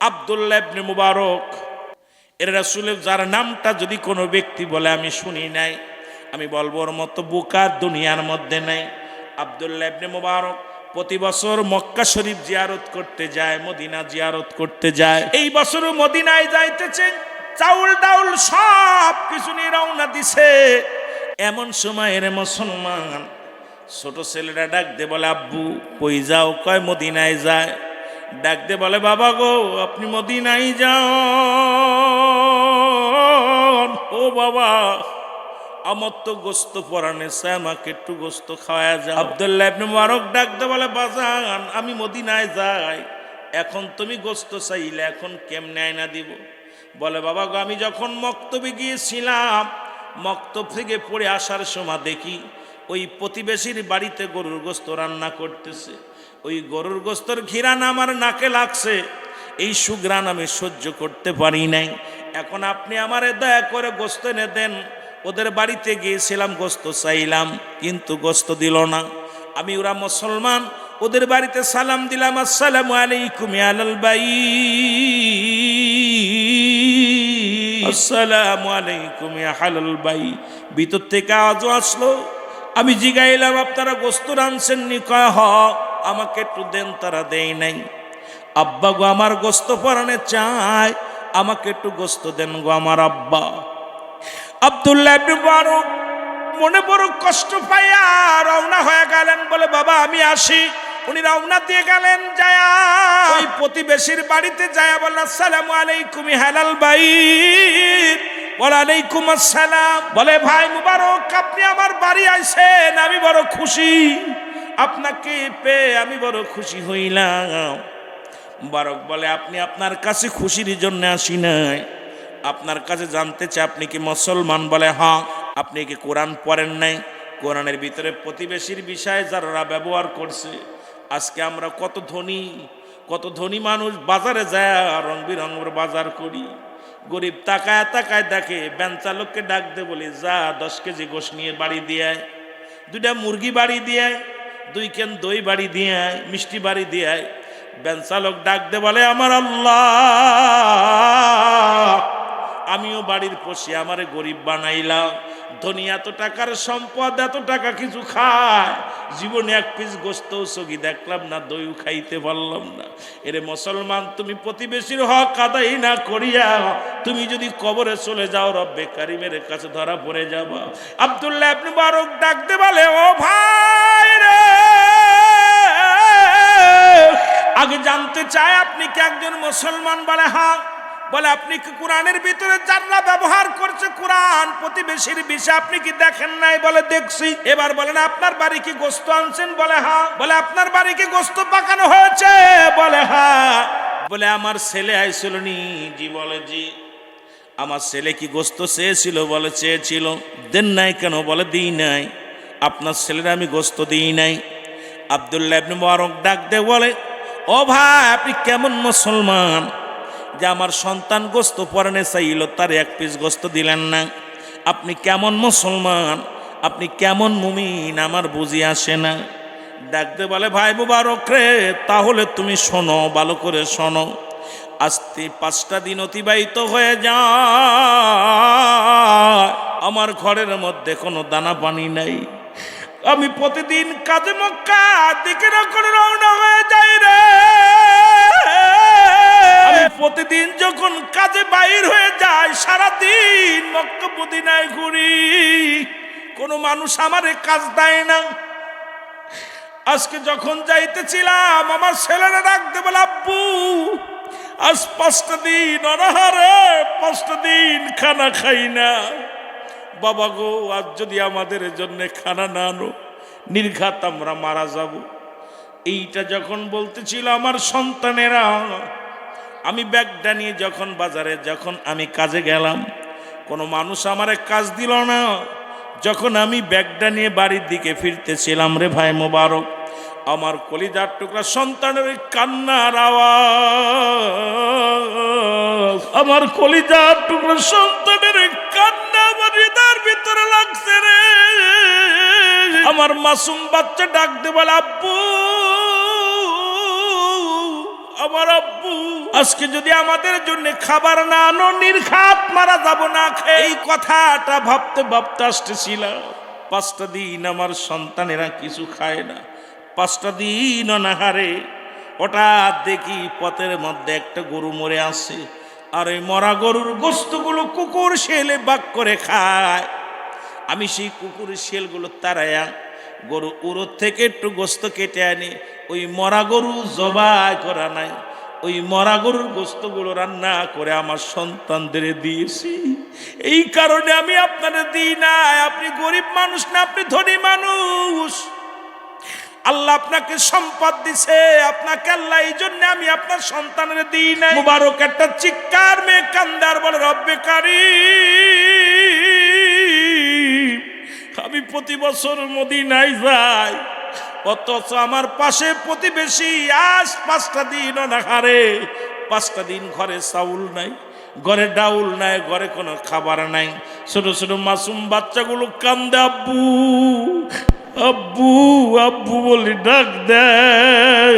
আব্দুল্লাহ ইবনে মুবারক এর রাসূলের যার নামটা যদি কোনো ব্যক্তি বলে আমি শুনি নাই, আমি বলবো ওর মতো বোকা দুনিয়ার মধ্যে নাই। আব্দুল্লাহ ইবনে মুবারক প্রতি বছর মক্কা শরীফ জিয়ারত করতে যায়, মদিনা জিয়ারত করতে যায়। এই বছরও মদিনায় যাইতেছে, চাউল ডাউল সব কিছু নিয়ে রওনা দিছে। এমন সময় এর মুসলমান ছোট ছেলেরা ডাক দে বলে, আব্বু কই যাও? কয় মদিনায় যায়। ডাক দে বলে, বাবা গো আপনি মদিনায় যান। ও বাবা আমার তো গোস্ত পরানে চাই, আমাকে একটু গোস্ত খাওয়া যায়। আব্দুল্লাহ ইবনে মুবারক ডাক দে বলে, বাজান আমি মদিনায় যাই, এখন তুমি গোস্ত চাইলে এখন কেমনে আয়না দিব? বলে, বাবা গো আমি যখন মক্তবে গিয়েছিলাম, মক্তব থেকে পড়ে আসার সময় দেখি ওই প্রতিবেশীর বাড়িতে গরুর গোস্ত রান্না করতেছে। ওই গরুর গোস্তর ঘিরান আমার নাকে লাগছে, এই সুঘ্রাণ আমি সহ্য করতে পারি নাই। এখন আপনি আমারে দয়া করে গোস্ত এনে দেন। ওদের বাড়িতে গিয়েছিলাম, গোস্ত চাইলাম, কিন্তু গোস্ত দিল না। আমি ওরা মুসলমান, ওদের বাড়িতে সালাম দিলাম, আসসালামু আলাইকুম ইয়া আহলাল বাইত, আসসালামু আলাইকুম ইয়া আহলাল বাইত। ভিতর থেকে আওয়াজ আসলো। আমি জিগাইলাম, আপনারা গোস্ত রানছেন নি? কয় হ। আমাকে একটু দেন। তারা দেয় নাই। আব্বা গো আমার গোস্ত পরানে চায়, আমাকে একটু গোস্ত দেন গো আমার আব্বা। আব্দুল্লাহ ইবনে মুবারক মনে বড় কষ্ট পাইয়া রওনা হয়ে গেলেন। বলে, বাবা আমি আসি। উনি রওনা দিয়ে গেলেন, যায়া ওই প্রতিবেশীর বাড়িতে যায়া বলল, আসসালামু আলাইকুম ইয়া আহলাল বাইত। ওয়ালাইকুম আসসালাম। বলে, ভাই মুবারক আপনি আমার বাড়ি আইছেন, আমি বড় খুশি। আপনাকে পেয়ে আমি বড় খুশি হইলাম। মুবারক বলে, আপনি আপনার কাছে খুশির জন্য আসি নাই, আপনার কাছে জানতে চাই আপনি কি মুসলমান? বলে, হ্যাঁ। আপনি কি কোরআন পড়েন নাই? কোরআনের ভিতরে প্রতিবেশীর বিষয়ে যারা ব্যবহার করছে। আজকে আমরা কত ধনী মানুষ বাজারে যায় রং বিরঙের বাজার করি। গরিব তাকায় তাকায় দেখে, ভ্যান চালককে ডাক দে বলি, যা 10 কেজি গোশ নিয়ে বাড়ি দিয়ে আয়, 2টা মুরগি বাড়ি দিয়ে আয়, 2 কেন দই বাড়ি দিয়ে আয়, মিষ্টি বাড়ি দিয়ে আয়। ভ্যান চালক ডাক দে বলে, আমার আল্লাহ আমিও বাড়ির পশি, আমারে গরিব বানাইলাম। ধনী এত টাকার সম্পদ, এত টাকা কিছু খায়, জীবনে 1 পিস গোস্তও সগি দেখলাম না, দইও খাইতে পারলাম না। এরে মুসলমান, তুমি প্রতিবেশীর হক আদায় না করিয়া তুমি যদি কবরে চলে যাও, রব্বে কারিমের কাছে ধরা পড়ে যাবা। আব্দুল্লাহ ইবনে মুবারক ডাক দে বলে, ও ভাই রে, আগে জানতে চাই আপনি কি একজন মুসলমান? বলে, হ্যাঁ। বলে, আপনি কি কোরআনের ভিতরে যারা ব্যবহার করছে কোরআন প্রতিবেশীর বিষয়ে আপনি কি দেখেন নাই? বলে, দেখছি। এবার বলেন, আপনার বাড়ি কি গোস্ত আনছেন? বলে, হ্যাঁ। বলে, আপনার বাড়ি কি গোস্ত পাকানো হয়েছে? বলে, হ্যাঁ। বলে, আমার ছেলে আইছিল নি? জি। বলে, জি। আমার ছেলে কি গোস্ত চেয়েছিল? বলে, চেয়েছিল। দেন নাই কেন? বলে, দিই নাই। আপনার ছেলের আমি গোস্ত দিই নাই। আব্দুল্লাহ ইবনে মুবারক ডাক দে বলে, ও ভাই আপনি কেমন মুসলমান যে আমার সন্তান গোস্ত পরানে চাইল, তার 1 পিস গোস্ত দিলেন না? আপনি কেমন মুসলমান, আপনি কেমন মুমিন, আমার বুঝি আসে না। ডাকতে বলে, ভাই মুবারক রে, তাহলে তুমি শোনো, ভালো করে শোনো। আজকে 5টা দিন অতিবাহিত হয়ে যায়, আমার ঘরের মধ্যে কোনো দানা পানি নাই। আমি প্রতিদিন কাজে মক্কা দিকে রওনা হয়ে যাই রে। আমি প্রতিদিন যখন কাজে বাইর হয়ে যাই, সারাদিন মক্কা মদিনায় ঘুরি, কোনো মানুষ আমারে কাজ দেয় না। আজকে যখন যাইতেছিলাম, আমার ছেলেরা ডাকতে বলে, আব্বু আজ 5টা দিন অনাহারে, 5টা দিন খানা খাই না। বাবা গো, আজ যদি আমাদের জন্য খানা না আনো, নির্ঘাত আমরা মারা যাব। এইটা যখন বলতেছিল আমার সন্তানেরা, আমি ব্যাগটা নিয়ে যখন বাজারে যখন আমি কাজে গেলাম, কোনো মানুষ আমারে কাজ দিল না। যখন আমি ব্যাগটা নিয়ে বাড়ির দিকে ফিরতেছিলাম রে ভাই মোবারক, আমার কলিজার টুকরা সন্তানের কান্নার আওয়াজ, আমার কলিজার টুকরা সন্তানের কান্না আমার হৃদয়ের ভিতরে লাগছে রে। আমার মাসুম বাচ্চা ডাক দে বলে, আব্বু, আমার আব্বু। আজকে যদি আমাদের জন্য খাবার না আনো নির্ঘাত মারা যাব না খেয়ে। এই কথাটা ভাবতে ভাবতে আসতেছিলাম, 5টা দিন আমার সন্তানেরা কিছু খায় না, 5টা দিন অনাহারে। হঠাৎ দেখি পথের মধ্যে একটা গরু মরে আছে, আর ওই মরা গরুর গোস্তগুলো কুকুর শেলে বাগ করে খায়। আমি সেই কুকুর শেলগুলো তাড়ায়া গরু উড়োর থেকে একটু গোস্ত কেটে আনি, ওই মরা গরু জবাই করা নাই, ওই মরা গরুর গোস্তগুলো রান্না করে আমার সন্তানদের দিয়েছি। এই কারণে আমি আপনাদের দিই না। আপনি গরিব মানুষ না, আপনি ধনী মানুষ। আল্লাহ আপনাকে সম্পদ দিছে, আপনাকে আল্লাহ এই জন্য আমি আপনার সন্তানের দিই না। মুবারক একটা চিৎকার মেয়ে কান্দার বলে, রব্বে কারীম, আমি প্রতি বছর মদিনায় যাই, অথচ আমার পাশে প্রতিবেশী আজ 5টা দিন অনাহারে, 5টা দিন ঘরে চাউল নাই, ঘরে ডাউল নাই, ঘরে কোনো খাবার নাই। ছোট ছোট মাসুম বাচ্চাগুলো কান্দে, আব্বু আব্বু আব্বু বলি ডাক দেয়।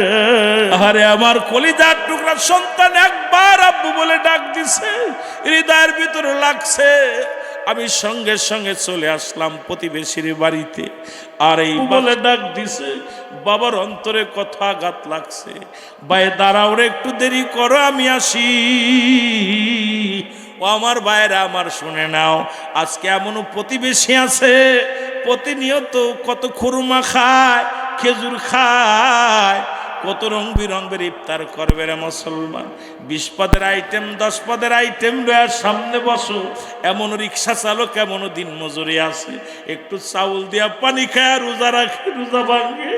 আরে আমার কলিজার টুকরা সন্তান একবার আব্বু বলে ডাক দিছে, হৃদয়ের ভিতরে লাগছে। আমি সঙ্গে সঙ্গে চলে আসলাম প্রতিবেশীর বাড়িতে, আর এই বলে ডাক দিছে, বাবার অন্তরে কথা আঘাত লাগছে। ভাই দাঁড়াও রে, একটু দেরি করো, আমি আসি। ও আমার ভাইরা আমার, শুনে নাও, আজকে এমনও প্রতিবেশী আছে প্রতিনিয়ত কত খুরমা খায়, খেজুর খায়, কত রং বিরঙের ইফতার করবে রে মুসলমান। 20 পদের আইটেম, 10 পদের আইটেম লয়ার সামনে বসো। এমন রিক্সা চালক, এমন দিন মজুরি আছে, একটু চাউল দিয়া পানি খায় রোজা রাখে, রোজা ভাঙে।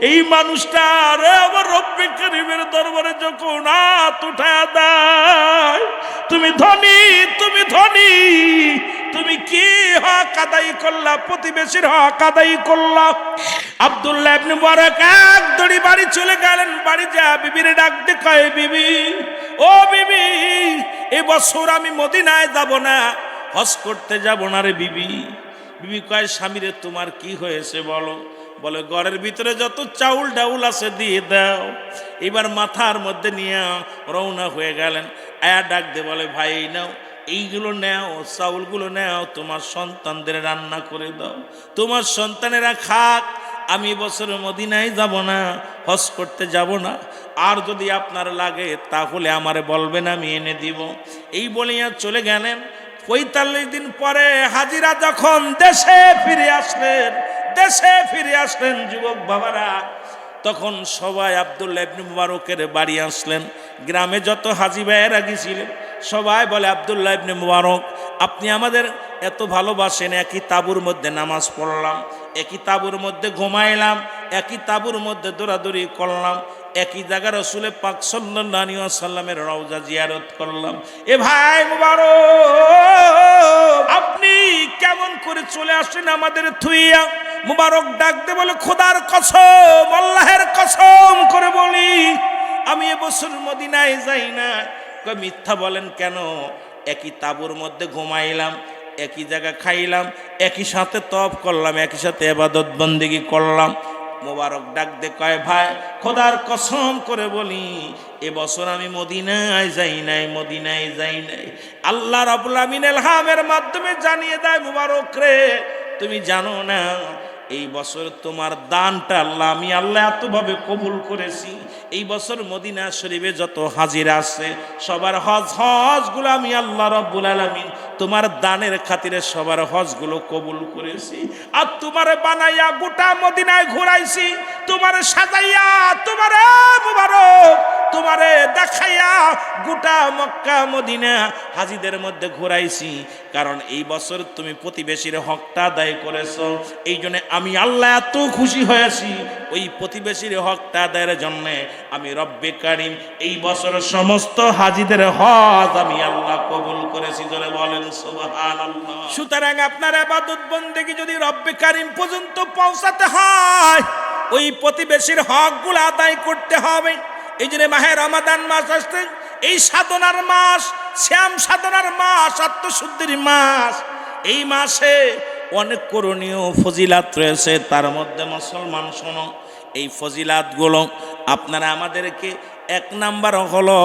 এই মানুষটা আরে আমার রব্বে কারীমের দরবারে যখন হাত উঠায় দেয়, তুমি ধনী, তুমি ধনী, তুমি কি হক আদায় করলা? প্রতিবেশীর হক আদায় করলা। আব্দুল্লাহ ইবনে মুবারক এক দড়ি বাড়ি চলে গেলেন। বাড়ি যা বিবিরে ডাক দে, কয় বিবি, ও বিবি, এবছর আমি মদিনায় যাব না, হজ করতে যাব না রে বিবি। বিবি কয়, স্বামীরে তোমার কি হয়েছে বলো? বলে, ঘরের ভিতরে যত চাউল ডাউল আছে দিয়ে দাও। এবার মাথার মধ্যে নিয়ে রওনা হয়ে গেলেন। আয়া ডাক দে, বলে, ভাই নাও, এইগুলো নেও, চাউলগুলো নেও, তোমার সন্তানদের রান্না করে দাও, তোমার সন্তানেরা খাক। আমি বছর মদিনায় যাব না, হজ করতে যাব না, আর যদি আপনার লাগে তাহলে আমারে বলবেন, আমি এনে দিব। এই বলিয়া চলে গেলেন। 45 দিন পরে হাজিরা যখন দেশে ফিরে আসলেন, দেশে ফিরে আসলেন যুবক বাবারা, তখন সবাই আব্দুল্লাহ ইবনে মুবারকের বাড়ি আসলেন। গ্রামে যত হাজি ভাইয়েরা গেছিলেন সবাই বলে, আব্দুল্লাহ ইবনে মুবারক, আপনি আমাদের এত ভালোবাসেন, একই তাঁবুর মধ্যে নামাজ পড়লাম, একই তাঁবুর মধ্যে ঘুমাইলাম, একই তাঁবুর মধ্যে দৌড়াদৌড়ি করলাম, একই জায়গা রাসূলে পাক সাল্লাল্লাহু আলাইহি ওয়াসাল্লামের রওজা জিয়ারত করলাম। এ ভাই মুবারক, আপনি কেমন করে চলে আসেন আমাদের থুইয়া? মুবারক ডাক দে বলে, খোদার কসম, আল্লাহের কসম করে বলি, আমি এবছর মদিনায় যাই না। কয়, মিথ্যা বলেন কেন? একই তাঁবুর মধ্যে ঘুমাইলাম, একই জায়গা খাইলাম, একই সাথে তওয়াফ করলাম, একই সাথে ইবাদত বন্দেগী করলাম। মোবারক ডাক দে কয়, ভাই খোদার কসম করে বলি, এবছর আমি মদিনায় যাই নাই, মদিনায় যাই নাই। আল্লাহ রাব্বুল আমিন ইলহামের মাধ্যমে জানিয়ে দেয়, মুবারক রে, তুমি জানো না এই বছর তোমার দানটা আমি আল্লাহ এতভাবে কবুল করেছি। এই বছর মদিনা শরীফে যত হাজিরা আছে সবার হজগুলো আমি আল্লাহ রাব্বুল আলামিন তোমার দানের খাতিরে সবার হজগুলো কবুল করেছি। আর তোমারে বানাইয়া গোটা মদিনায় ঘুরাইছি, তোমারে সাজাইয়া, তোমারে মুবারক, তোমারে দেখাইয়া গোটা মক্কা মদিনা হাজিদের মধ্যে ঘুরাইছি। কারণ এই বছর তুমি প্রতিবেশীর হকটা আদায় করেছো, এই জন্য আমি আল্লাহ এত খুশি হয়েছি। ওই প্রতিবেশীর হকটা আদায়ের জন্য আমি রব্বে কারীম এই বছর সমস্ত হাজিদের হজ আমি আল্লাহ কবুল করেছি। জোরে বলেন সুবহানাল্লাহ। সুতরাং আপনার ইবাদত বন্দেগী যদি রব্বে কারীম পর্যন্ত পৌঁছাতে হয়, ওই প্রতিবেশীর হকগুলো আদায় করতে হবে। এই জন্য মাহে রমাদান মাস আসছে, এই সাধনার মাস, শ্যাম সাধনার মাস, আত্মশুদ্ধির মাস। এই মাসে অনেক করণীয় ফজিলাত রয়েছে, তার মধ্যে মুসলমান শোনো, এই ফজিলাতগুলো আপনারা আমাদেরকে, এক নাম্বার হলো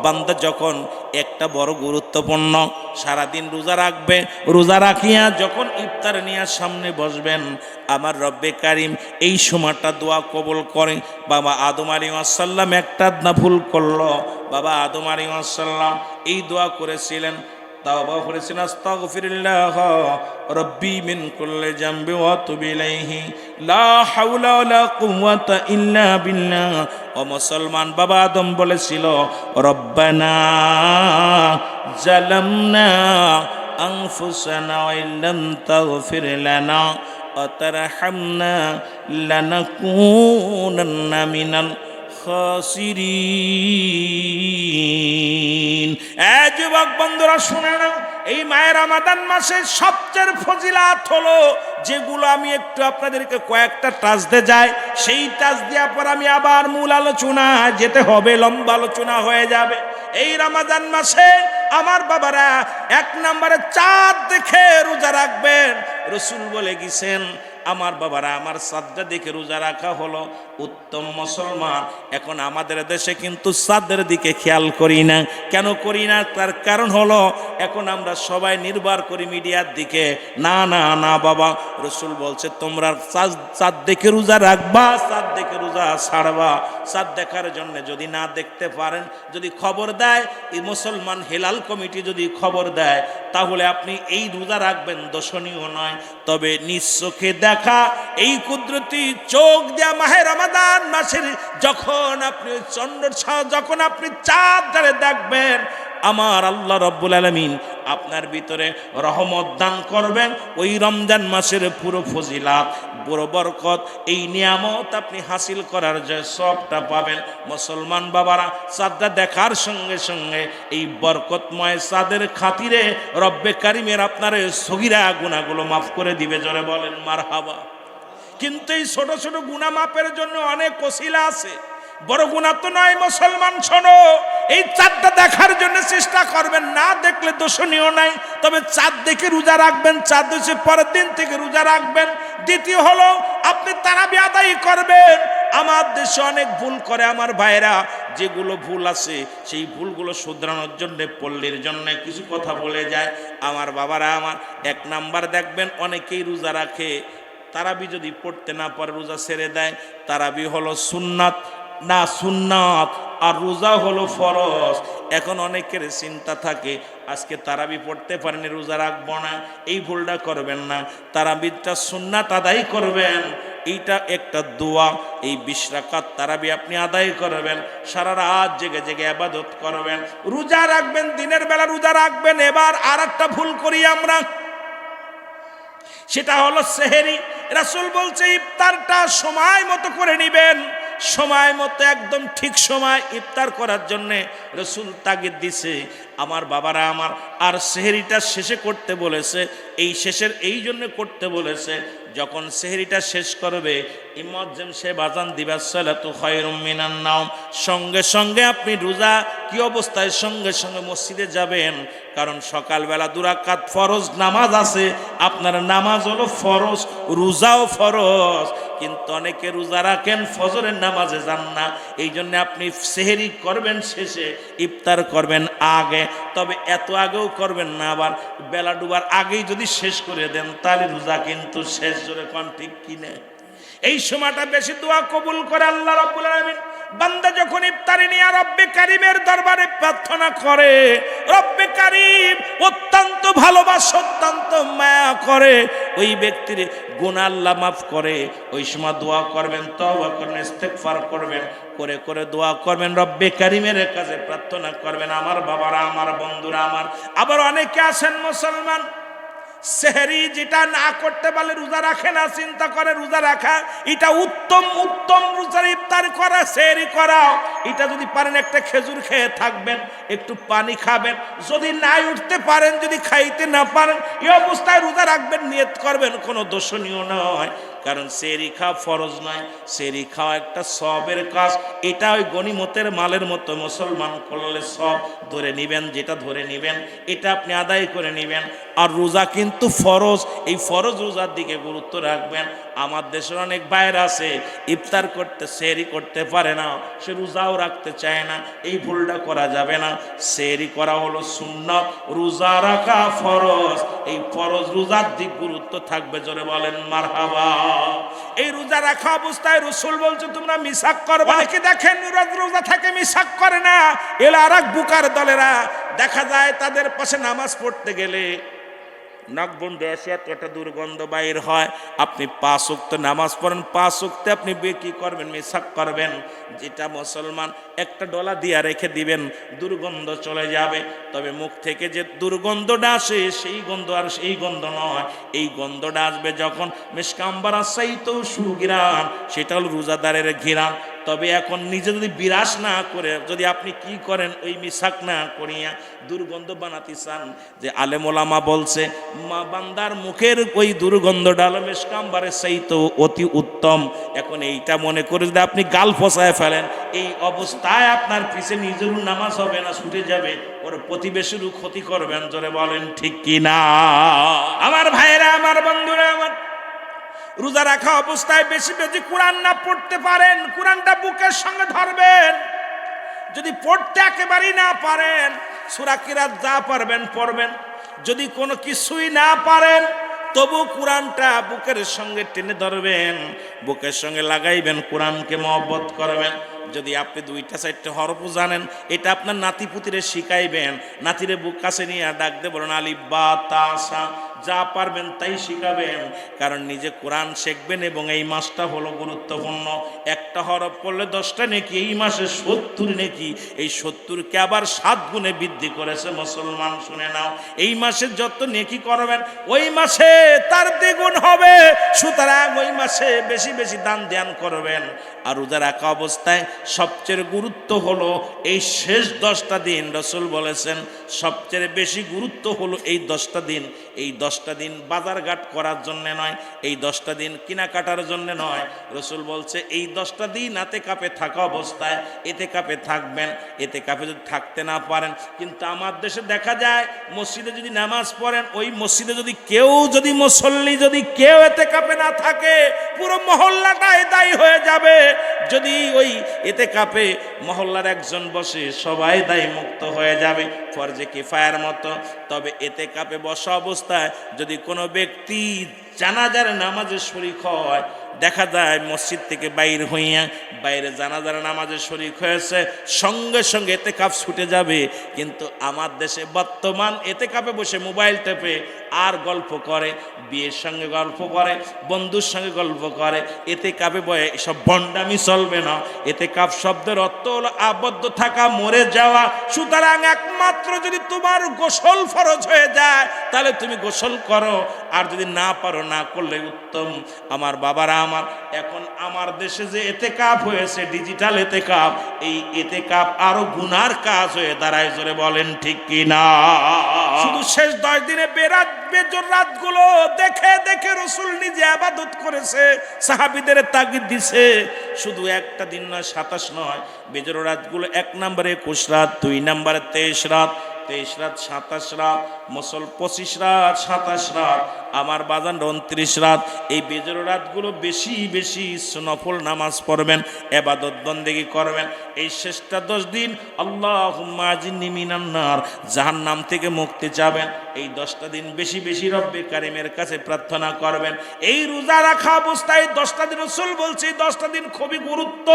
বান্দা যখন একটা বড় গুরুত্বপূর্ণ সারাদিন রোজা রাখবে, রোজা রাখিয়া যখন ইফতার নিয়ে সামনে বসবেন, আমার রব্বে কারিম এই সময়টা দোয়া কবুল করে। বাবা আদম আলাইহিস সালাম একটা না ভুল করলো, বাবা আদম আলাইহিস সালাম এই দোয়া করেছিলেন, তাওবা করেছেন, আস্তাগফিরুল্লাহ রব্বি মিন কুল্লি জামবি ওয়া তুবু ইলাইহি লা হাওলা ওয়ালা কুওয়াতা ইল্লা বিল্লাহ। ও মুসলমান, বাবা আদম বলেছিল, রব্বানা জালামনা আনফুসানা ওয়া ইল্লাম তাগফির লানা ওয়া তারহামনা লানাকুনান্না মিনাল খাসিরিন। যুবক বন্ধুরা শুনে নাও, এই মায়ের রমাদান মাসের সবচেয়ে ফজিলাত হলো যেগুলো আমি একটু আপনাদেরকে কয়েকটা টাচ দিয়ে যাই, সেই টাচ দেওয়ার পর আমি আবার মূল আলোচনা যেতে হবে, লম্বা আলোচনা হয়ে যাবে। এই রমাদান মাসে আমার বাবারা এক নম্বরে চাঁদ দেখে রোজা রাখবেন। রসুল বলে গেছেন, আমার বাবারা আমার চাঁদটা দেখে রোজা রাখা হলো উত্তম। মুসলমান, এখন আমাদের দেশে কিন্তু চাঁদের দিকে খেয়াল করি না। কেন করি না? তার কারণ হলো এখন আমরা সবাই নির্ভর করি মিডিয়ার দিকে। না না না বাবা, রসুল বলছে তোমরা চাঁদ দেখে রোজা রাখবা, চাঁদ দেখে রোজা ছাড়বা। চাঁদ দেখার জন্য যদি না দেখতে পারেন, যদি খবর দেয় এই মুসলমান হেলাল কমিটি যদি খবর দেয়, তাহলে আপনি এই রোজা রাখবেন, দর্শনীয় নয়। তবে নিজ চোখে দেখা এই কুদরতি চোখ দেয়া মাহে রমাদান মাসের যখন আপনি যখন আপনি চাঁদ ধরে দেখবেন, আমার আল্লাহ রব্বুল আলামিন আপনার ভিতরে রহমত দান করবেন। ওই রমজান মাসের পুরো ফজিলাত, পুরো বরকত, এই নিয়ামত আপনি হাসিল করার যে সবটা পাবেন। মুসলমান বাবারা, চাঁদটা দেখার সঙ্গে সঙ্গে এই বরকতময় চাঁদের খাতিরে রব্বে কারিমের আপনার সগীরা গুনাহগুলো মাফ করে দিবে। জোরে বলেন মারহাবা। কিন্তু এই ছোট ছোট গুনাহ মাপের জন্য অনেক ওসিলা আছে, বড় গুনাহ তো নয়। মুসলমান শোনো, এই চাঁদটা দেখার জন্য চেষ্টা করবেন, না দেখলে দোষণীয় নাই, তবে চাঁদ দেখে রোজা রাখবেন, চাঁদ এসে পরের দিন থেকে রোজা রাখবেন। দ্বিতীয় হলো আপনি তারাবি আদায় করবেন। আমার দেশে অনেক ভুল করে আমার ভাইরা, যেগুলো ভুল আছে সেই ভুলগুলো শুধরানোর জন্য, পল্লীর জন্য কিছু কথা বলে যায়। আমার বাবারা আমার, এক নাম্বার দেখবেন অনেকেই রোজা রাখে, তারাবি যদি পড়তে না পারে রোজা ছেড়ে দেয়। তারাবি হলো সুন্নাত না, সুন্নাত আর রোজা হলো ফরজ। এখন অনেকের চিন্তা থাকে আজকে তারাবি পড়তে পারেনি, রোজা রাখবো না। এই ভুলটা করবেন না, তারাবিটা সুন্নাত আদায় করবেন। এইটা একটা দোয়া, এই 20 রাকাত তারাবি আপনি আদায় করবেন, সারা রাত জেগে জেগে ইবাদত করবেন, রোজা রাখবেন, দিনের বেলা রোজা রাখবেন। এবার আর একটা ভুল করি আমরা, সেটা হলো সেহেরি। রাসূল বলছে ইফতারটা সময় মতো করে নিবেন, সময় মতো একদম ঠিক সময় ইফতার করার জন্যে রাসূল তাগিদ দিছে। আমার বাবারা আমার, আর সেহরিটা শেষে করতে বলেছে। এই শেষের এই জন্য করতে বলেছে, যখন সেহরিটা শেষ করবে ইমাম সে বাজান দিবা সালাতু খায়রুম মিনান নাওম, সঙ্গে সঙ্গে আপনি রোজা কি অবস্থায় সঙ্গে সঙ্গে মসজিদে যাবেন। কারণ সকালবেলা 2 রাকাত ফরজ নামাজ আছে, আপনার নামাজ হলো ফরজ, রোজাও ফরজ। কিন্তু অনেকে রোজা রাখেন, ফজরের নামাজে যান না। এই জন্য আপনি সেহরি করবেন শেষে, ইফতার করবেন আগে। তবে এত আগেও করবেন না, আবার বেলা ডুবার আগেই যদি শেষ করে দেন তাহলে রোজা কিন্তু শেষ। জোরে কোন ঠিক কিনা? এই সময়টা বেশি দোয়া কবুল করে আল্লাহ রাব্বুল আলামিন। বান্দা যখন ইফতারি নিয়ে রব্বে কারিমের দরবারে প্রার্থনা করে, রব্বে কারিম অত্যন্ত ভালোবাসে, অত্যন্ত মায়া করে, ওই ব্যক্তির গুনাহ আল্লাহ মাফ করে। ওই সময় দোয়া করবেন, তওবা করবেন, ইস্তেগফার করবেন, করে করে দোয়া করবেন, রব্বে কারিমের কাছে প্রার্থনা করবেন। আমার বাবারা আমার, বন্ধুরা আমার, আবার অনেকে আছেন মুসলমান সেহরি যেটা না করতে পারলে রোজা রাখে না, চিন্তা করে রোজা রাখা এটা উত্তম। রোজার ইফতার করা, সেহরি করাও, এটা যদি পারেন একটা খেজুর খেয়ে থাকবেন, একটু পানি খাবেন। যদি নাই উঠতে পারেন, যদি খাইতে না পারেন, এই অবস্থায় রোজা রাখবেন, নিয়ত করবেন, কোনো দোষণীয় নয়। কারণ সেহরি খাওয়া ফরজ নয়, সেহরি খাওয়া একটা সবের কাজ। এটা ওই গনিমতের মালের মতো, মুসলমান করলে সব ধরে নিবেন, যেটা ধরে নিবেন এটা আপনি আদায় করে নেবেন। আর রোজা কিন্তু ফরজ, এই ফরজ রোজার দিকে গুরুত্ব রাখবেন। আমার দেশের অনেক বাইরে আছে ইফতার করতে সেহরি করতে পারে না, সে রোজাও রাখতে চায় না, এই ভুলটা করা যাবে না। সেহরি করা হলো সুন্নাত, রোজা রাখা ফরজ। এই ফরজ রোজার দিক গুরুত্ব থাকবে, জোরে বলেন মারহাবা। এই রোজা রাখা অবস্থায় রাসূল বলছে তোমরা মিসাক করবে। অনেকে দেখেন রোজা থাকে মিসাক করে না, এলা আর এক বুকার দলেরা দেখা যায় তাদের পাশে নামাজ পড়তে গেলে নাক বন্ধ আসে, একটা দুর্গন্ধ বাইর হয়। আপনি 5 ওয়াক্ত নামাজ পড়েন, 5 ওয়াক্তে আপনি কি করবেন? মিসাক করবেন। যেটা মুসলমান একটা ডলা দিয়া রেখে দিবেন, দুর্গন্ধ চলে যাবে। তবে মুখ থেকে যে দুর্গন্ধটা আসে সেই গন্ধ আর সেই গন্ধ নয়, এই গন্ধটা আসবে যখন মিশকাম্বার আসাইতো সুগিরান, সেটা হল রোজাদারের ঘিরান। তবে এখন নিজে যদি বিরাস না করে যদি আপনি কি করেন, ওই মিসাক না করিয়া দুর্গন্ধ বানাতে চান, যে আলেম ওলামা বলছে মা বান্দার মুখের ওই দুর্গন্ধটা হলো মিশকাম্বারের চাইতো অতি উত্তম। এখন এইটা মনে করে যদি আপনি গাল ফসায় ফেলেন, এই অবস্থায় আপনার পিছে নিজেরও নামাজ হবে না, ছুটে যাবে, ওর প্রতিবেশীরও ক্ষতি করবেন। জোরে বলেন ঠিক কি না? আমার ভাইরা, আমার বন্ধুরা, আমার রোজা রাখা অবস্থায় বেশি বেশি কোরআন না পড়তে পারেন, কোরআনটা বুকের সঙ্গে ধরবেন। যদি পড়তে একেবারেই না পারেন, সূরা কিরাত যা পারবেন পড়বেন। যদি কোনো কিছুই না পারেন, তবু কোরআনটা বুকের সঙ্গে টেনে ধরবেন, বুকের সঙ্গে লাগাইবেন, কোরআনকে মহব্বত করবেন। যদি আপনি 2-4টা হরফ জানেন, এটা আপনার নাতিপুতিরে শিখাইবেন। নাতিরে বুক কাছে নিয়ে ডাক দিয়ে বলেন আলিফ বা তা সা, যা পারবেন তাই শিখাবেন। কারণ নিজে কোরআন শিখবেন এবং এই মাসটা হলো গুরুত্বপূর্ণ। একটা হরফ পড়লে 10টা নেকি, এই মাসে 70 নেকি। এই 70কে আবার 7 গুণে বৃদ্ধি করেছে মুসলমান, শুনে নাও। এই মাসে যত নেকি করবেন ওই মাসে তার দ্বিগুণ হবে। সুতরাং ওই মাসে বেশি বেশি দান ধ্যান করবেন। আর রোজা রাখা অবস্থায় সবচেয়ে গুরুত্ব হলো এই শেষ 10টা দিন। রাসূল বলেছেন সবচেয়ে বেশি গুরুত্ব হলো এই 10টা দিন। এই 10টা দিন বাজারঘাট করার জন্য নয়, এই 10টা দিন কেনাকাটার জন্য নয়। রাসূল বলছে এই 10টা দিন ইতিকাফে থাকা অবস্থায় ইতিকাফে থাকবেন। ইতিকাফে যদি থাকতে না পারেন, কিন্তু আমার দেশে দেখা যায় মসজিদে যদি নামাজ পড়েন, ওই মসজিদে যদি কেউ যদি মুসল্লি যদি কেউ ইতিকাফে না থাকে, পুরো মহল্লাটাই দায়ী হয়ে যাবে। যদি ওই ইতিকাফে মহল্লার একজন বসে, সবাই দায়ী মুক্ত হয়ে যাবে, ফরজে কিফায়ার মতো। তবে ইতিকাফে বসা অবস্থায় যদি কোনো ব্যক্তি জানাজার নামাজে শরীক হয়, দেখা যায় মসজিদ থেকে বাইরে জানাজার নামাজে শরীক হয়েছে, সঙ্গে সঙ্গে ইতিকাফ ছুটে যাবে। কিন্তু আমার দেশে বর্তমান ইতিকাফে বসে মোবাইল টেপে আর গল্প করে, বিয়ের সঙ্গে গল্প করে, বন্ধুর সঙ্গে গল্প করে। ইতিকাফে বয়ে এসব বন্ডামি চলবে না। ইতিকাফ শব্দের অর্থ হলো আবদ্ধ থাকা, মরে যাওয়া। সুতরাং একমাত্র যদি তোমার গোসল ফরজ হয়ে যায় তাহলে তুমি গোসল করো, আর যদি না পারো না করলে উত্তম। আমার বাবারা, আমার এখন আমার দেশে যে ইতিকাফ হয়েছে ডিজিটাল ইতিকাফ, এই ইতিকাফ আরো গুনার কাজ হয়ে দাঁড়ায়। জোরে বলেন ঠিক কি না? শুধু শেষ 10 দিনে বেজোর রাতগুলো দেখে দেখে রাসূল নিজে ইবাদত করেছে, সাহাবীদের তাগিদ দিছে। শুধু একটা দিন নয়, 27 নয়, বেজোর রাতগুলো 1 নম্বরে 21 রাত, 2 নম্বরে 23 রাত, 23 রাত 27 রাত, মুসল 25 রাত 27 রাত, আমার বাজান 29 রাত। এই বেজোর রাতগুলো বেশি বেশি নফল নামাজ পড়বেন, ইবাদত বন্দেগী করবেন। এই শেষটা 10 দিন আল্লাহুম্মা আজিন্নি মিনান নার, জাহান্নাম থেকে মুক্তি চাবেন। এই 10টা দিন বেশি বেশি রব্বে কারিমের কাছে প্রার্থনা করবেন। এই রোজা রাখা অবস্থায় 10টা দিন রাসূল বলছে, এই 10টা দিন খুবই গুরুত্ব।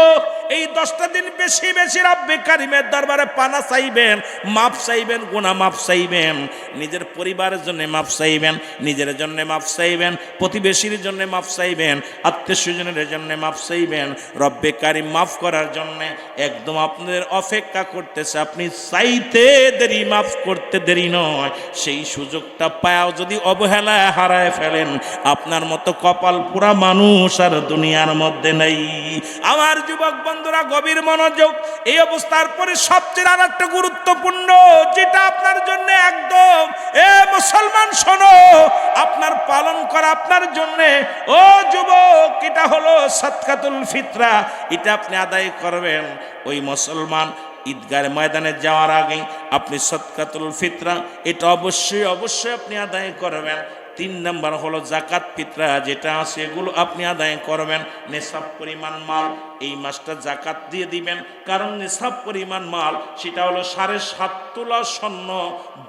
এই 10টা দিন বেশি বেশি রব্বে কারিমের দরবারে পানা চাইবেন, মাফ চাইবেন, গুনাহ মাফ চাইবেন। নিজের পরিবারের জন্য মাফ চাইবেন, নিজের জন্য মাফ চাইবেন, প্রতিবেশীর জন্য মাফ চাইবেন, আত্মীয়স্বজনের জন্য মাফ চাইবেন। রব্বে কারিম মাফ করার জন্য একদম আপনাদের অপেক্ষা করতেছে। আপনি চাইতে দেরি, মাফ করতে দেরি নয়। সেই সুযোগটা পায়াও যদি অবহেলায় হারায় ফেলেন, আপনার মতো কপাল পুরা মানুষ আর দুনিয়ার মধ্যে নেই। আমার যুবক বন্ধুরা, গভীর মনোযোগ। এই অবস্থার পরে সবচেয়ে আর একটা গুরুত্বপূর্ণ, যেটা আপনার জন্য একদম মুসলমান শোনো, আপনার পালন করা আপনার জন্যে। ও যুবক, এটা হলো সাদকাতুল ফিতরা, এটা আপনি আদায় করবেন। ওই মুসলমান ঈদগার ময়দানে যাওয়ার আগে আপনি সাদকাতুল ফিতরা এটা অবশ্যই অবশ্যই আপনি আদায় করবেন। 3 নাম্বার হলো যাকাত ফিতরা, যেটা আছে এগুলো আপনি আদায় করবেন। নেশাব পরিমাণ মাল এই মাসটা যাকাত দিয়ে দিবেন, কারণ নেশাব পরিমাণ মাল সেটা হলো 7.5 তোলা স্বর্ণ,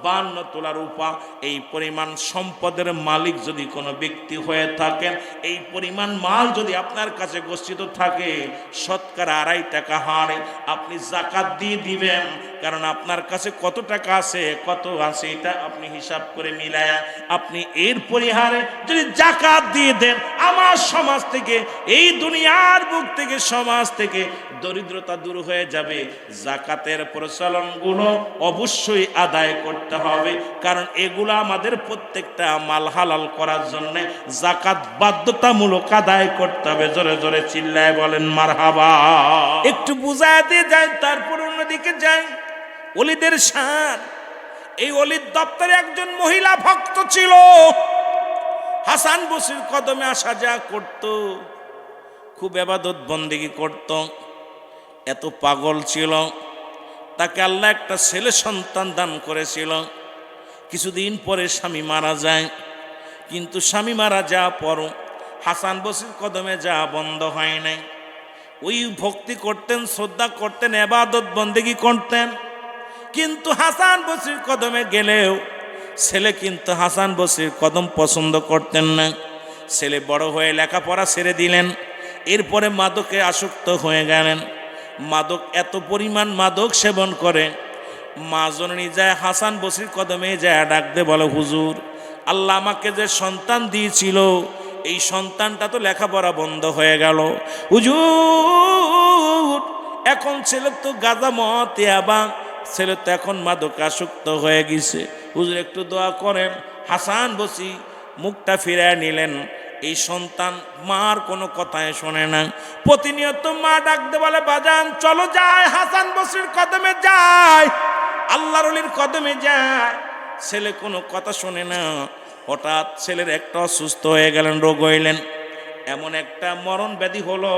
52 তোলা রূপা। এই পরিমাণ সম্পদের মালিক যদি কোনো ব্যক্তি হয়ে থাকেন, এই পরিমাণ মাল যদি আপনার কাছে গচ্ছিত থাকে, শতকরা 2.5 টাকা হারে আপনি যাকাত দিয়ে দিবেন। কারণ আপনার কাছে কত টাকা আছে, কত আছে এটা আপনি হিসাব করে মিলায়া আপনি এর পরিহারে যদি যাকাত দিয়ে দেন, আমার সমাজ থেকে, এই দুনিয়ার বুক থেকে, সমাজ থেকে দরিদ্রতা দূর হয়ে যাবে। যাকাতের প্রচলনগুলো অবশ্যই আদায় করতে হবে, কারণ এগুলো আমাদের প্রত্যেকটা মাল হালাল করার জন্য যাকাত বাধ্যতামূলক আদায় করতে হবে। জোরে জোরে চিল্লায় বলেন মারহাবা। একটু বুঝায় দিয়ে যায়, তারপর অন্যদিকে যাই। ওলিদের শান, এই ওলিদ দপ্তরে একজন মহিলা ভক্ত ছিল, হাসান বসরির কদমে আসা যা করত, খুব ইবাদত বন্দেগী করত, এত পাগল ছিল। তাকে আল্লাহ একটা ছেলে সন্তান দান করেছিল। কিছুদিন পরে স্বামী মারা যায়, কিন্তু স্বামী মারা যাওয়ার পরও হাসান বসরির কদমে যাওয়া বন্ধ হয় নাই। ওই ভক্তি করতেন, শ্রদ্ধা করতেন, ইবাদত বন্দেগী করতেন, কিন্তু হাসান বসরির কদমে গেলেও ছেলে কিন্তু হাসান বসরির কদম পছন্দ করতেন না। ছেলে বড় হয়ে লেখাপড়া ছেড়ে দিলেন, এরপরে মাদকে আসক্ত হয়ে গেলেন। মাদক এত পরিমাণ মাদক সেবন করে, মা জননী যায় হাসান বসরির কদমে যায় ডাকতে বলে, হুজুর, আল্লাহ আমাকে যে সন্তান দিয়েছিল, এই সন্তানটা তো লেখাপড়া বন্ধ হয়ে গেল। হুজুর, এখন ছেলে তো গাঁজা মদ ইয়াবা, ছেলে তো এখন মাদক আসক্ত হয়ে গেছে, হুজুর একটু দোয়া করেন। হাসান বসরি মুখটা ফিরিয়ে নিলেন। এই সন্তান মার কোনো কথায় শোনে না। প্রতিনিয়ত মা ডাকতে বলে, বাজান চলো যায়, হাসান বসরির কদমে যায়, আল্লাহর ওলির কদমে যায়। ছেলে কোনো কথা শোনে না। হঠাৎ ছেলের একটা অসুস্থ হয়ে গেলেন, রোগ হইলেন, এমন একটা মরণ ব্যাধি হলো,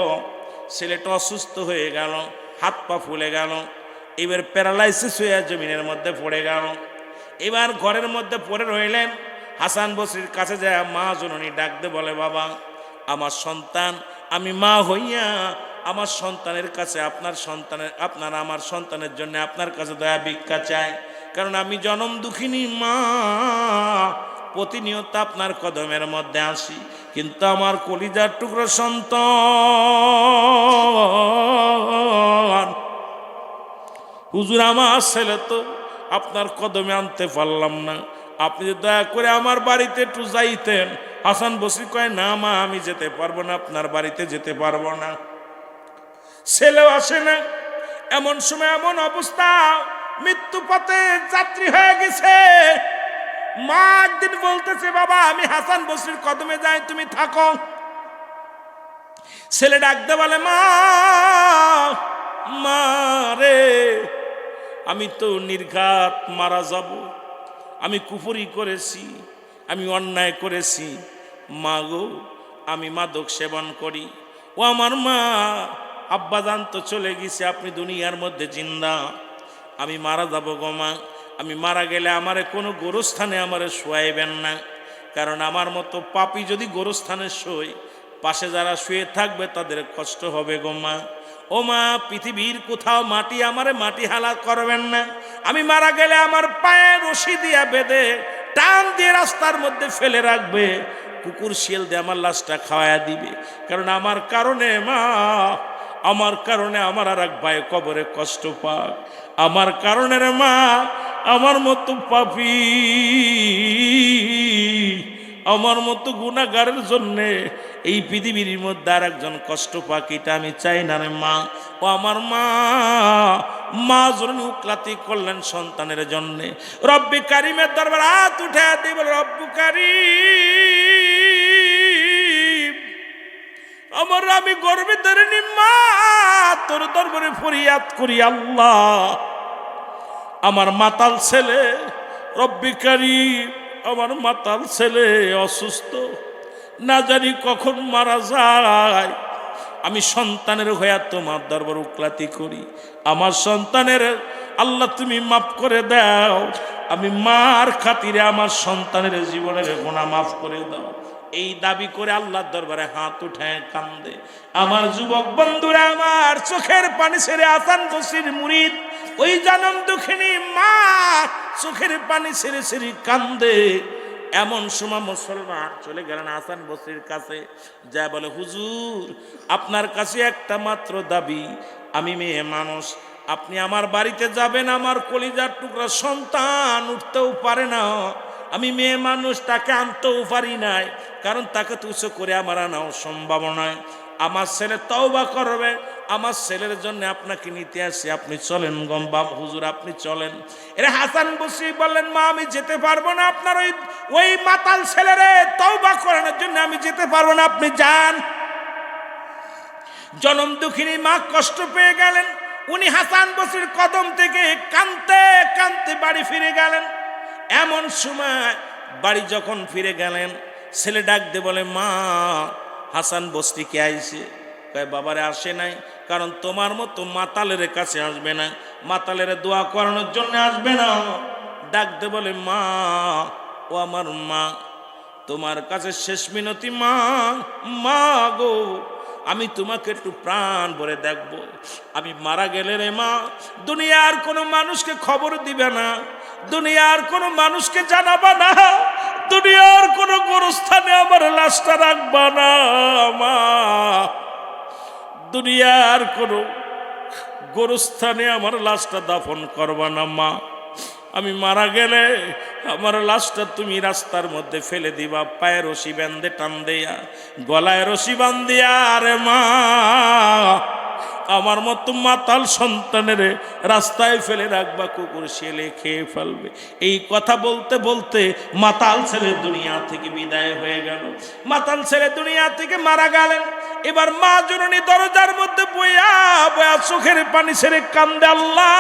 ছেলেটা অসুস্থ হয়ে গেল, হাত পা ফুলে গেল, এবার প্যারালাইসিস হয়ে জমিনের মধ্যে পড়ে গেল। এবার ঘরের মধ্যে পড়ে রইলেন। হাসান বসরির কাছে যায় মা জননী ডাকতে বলে, বাবা, আমার সন্তান, আমি মা হইয়া আমার সন্তানের কাছে আমার সন্তানের জন্য আপনার কাছে দয়া ভিক্ষা চাই, কারণ আমি জনম দুঃখিনী মা, প্রতিনিয়ত আপনার কদমের মধ্যে আসি, কিন্তু আমার কলিজার টুকরো সন্তান, হুজুর আমার ছেলে তো আপনার কদমে আনতে পারলাম না, আপনি যদি দয়া করে আমার বাড়িতে একটু যাইতেন। হাসান বসরি কয়, না মা, আমি যেতে পারবো না, আপনার বাড়িতে যেতে পারবো না। ছেলেও আসে না। এমন সময় এমন অবস্থা, মৃত্যু পথে যাত্রী হয়ে গেছে। মা একদিন বলতেছে, বাবা আমি হাসান বসরির কদমে যাই, তুমি থাকো। ছেলে ডাকতে বলে, মা, মা রে, আমি তো নির্ঘাত মারা যাব, আমি কুফরি করেছি, আমি অন্যায় করেছি, মা গো, আমি মাদক সেবন করি। ও আমার মা, আব্বাজান তো চলে গেছে, আপনি দুনিয়ার মধ্যে জিন্দা, আমি মারা যাব গো মা। আমি মারা গেলে আমারে কোনো গোরস্থানে আমারে শোয়াইবেন না, কারণ আমার মতো পাপী যদি গোরস্থানে শোয়, পাশে যারা শুয়ে থাকবে তাদের কষ্ট হবে গো মা। ও মা, পৃথিবীর কোথাও মাটি আমারে মাটি হালা করবেন না। আমি মারা গেলে আমার পায়ে রশি দিয়া বেঁধে টান দিয়ে রাস্তার মধ্যে ফেলে রাখবে, কুকুর শিয়াল দিয়ে আমার লাশটা খাওয়াইয়া দিবে, কারণ আমার কারণে মা, আমার কারণে আমার আর এক ভাই কবরে কষ্ট পাক, আমার কারণে রে মা, আমার মতো পাপী, আমার মতো গুনাহগারের জন্যে এই পৃথিবীর মধ্যে আর একজন কষ্ট পাক, এটা আমি চাই না রে মা। ও আমার মা, মা জননী উকলাতি করলেন সন্তানের জন্যে। রব্বি কারিমের দরবার হাত উঠে দিব, রব্বু কারিম, আমার আমি গর্বে ধরে নি মা, তোর দরবারে ফরিয়াদ করি, আল্লাহ আমার মাতাল ছেলে, রব্বি কারিম আমার মাতাল ছেলে অসুস্থ, না জানি কখন মারা যায়। আমি সন্তানের হয়ে তোমার দরবার উকলাতি করি, আমার সন্তানের আল্লাহ তুমি মাফ করে দাও। আমি মার খাতিরে আমার সন্তানের জীবনের গুনাহ মাফ করে দাও, এই দাবি করে আল্লাহর দরবারে হাত উঠায় কান্দে। আমার যুবক বন্ধুরা, আমার চোখের পানি ছেড়ে হাসান বসরির মুরিদ ওই জনম দুঃখিনী মা চোখের পানি ছেড়ে ছেড়ে কান্দে। এমন সময় মুসলমান চলে গেলেন হাসান বসরির কাছে, যা বলে, হুজুর আপনার কাছে একটা মাত্র দাবি, আমি মেয়ে মানুষ, আপনি আমার বাড়িতে যাবেন, আমার কলিজার টুকরা সন্তান উঠতেও পারে না, আমি মেয়ে মানুষ, তাকে আনতেও পারি নাই, কারণ তাকে তুচ্ছ করে আমার আনাও সম্ভব নয়। আমার ছেলে তওবা করবে, আমার ছেলের জন্য আপনাকে নিতে আসি, আপনি চলেন গম্বা হুজুর, আপনি চলেন। এরা হাসান বসরি বললেন, মা আমি যেতে পারবো না, আপনার ওই মাতাল ছেলেরে তওবা করানোর জন্য আমি যেতে পারবো না, আপনি যান। জনম দুঃখিনী মা কষ্ট পেয়ে গেলেন, উনি হাসান বসরির কদম থেকে কাঁদতে কাঁদতে বাড়ি ফিরে গেলেন। এমন সময় বাড়ি যখন ফিরে গেলেন, ছেলে ডাক দিয়ে বলে, মা হাসান বসরি কে আইছে? কয়, বাবারে আসে নাই, কারণ তোমার মতো মাতালের কাছে আসবে না, মাতালের দোয়া করানোর জন্য আসবে না। ডাক দিয়ে বলে, মা ও আমার মা, তোমার কাছে শেষ মিনতি মা, মা গো আমি তোমাকে একটু প্রাণ ভরে দেখবো, আমি মারা গেলে রে মা দুনিয়ার কোনো মানুষকে খবর দিবে না, দুনিয়ার কোনো মানুষকে জানাবা না, দুনিয়ার কোনো গোরস্থানে আমার লাশটা রাখবা না মা, দুনিয়ার কোনো গোরস্থানে আমার লাশটা দাফন করবা না মা, আমি মারা গেলে আমার লাশটা তুমি রাস্তার মধ্যে ফেলে দিবা, পায়ে রশি বাঁধে টান দিয়া, গলায় রশি বান্ধিয়া, আরে মা আমার মতো মাতাল সন্তানের রাস্তায় ফেলে রাখবা, কুকুর শেলে খেয়ে ফেলবে। এই কথা বলতে বলতে মাতাল ছেলে দুনিয়া থেকে বিদায় হয়ে গেল, মাতাল ছেলে দুনিয়া থেকে মারা গেলেন। এবার মা জননী দরজার মধ্যে বইয়া বয়া চোখের পানি ছেড়ে কান্দে, আল্লাহ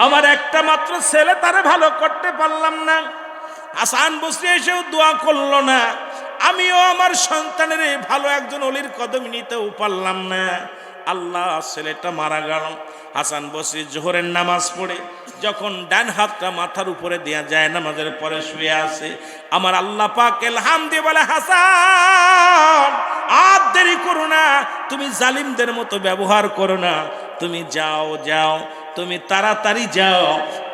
আমার একটা মাত্র ছেলে, তারে ভালো করতে পারলাম না, হাসান বসরি এসেও দোয়া করলো না, আমিও আমার সন্তানের ভালো একজন অলির কদম নিতেও পারলাম না। আল্লাহ ছেলেটা মারা গেল। হাসান বসরি জোহরের নামাজ পড়ে যখন ডান হাতটা মাথার উপরে দেয়া যায়, নামাজের পরে শুয়ে আছে, আমার আল্লাহ পাক ইলহাম দিয়ে বলে, হাসান আর দেরি করো না, তুমি জালিমদের মতো ব্যবহার করো না, তুমি যাও যাও, তুমি তাড়াতাড়ি যাও,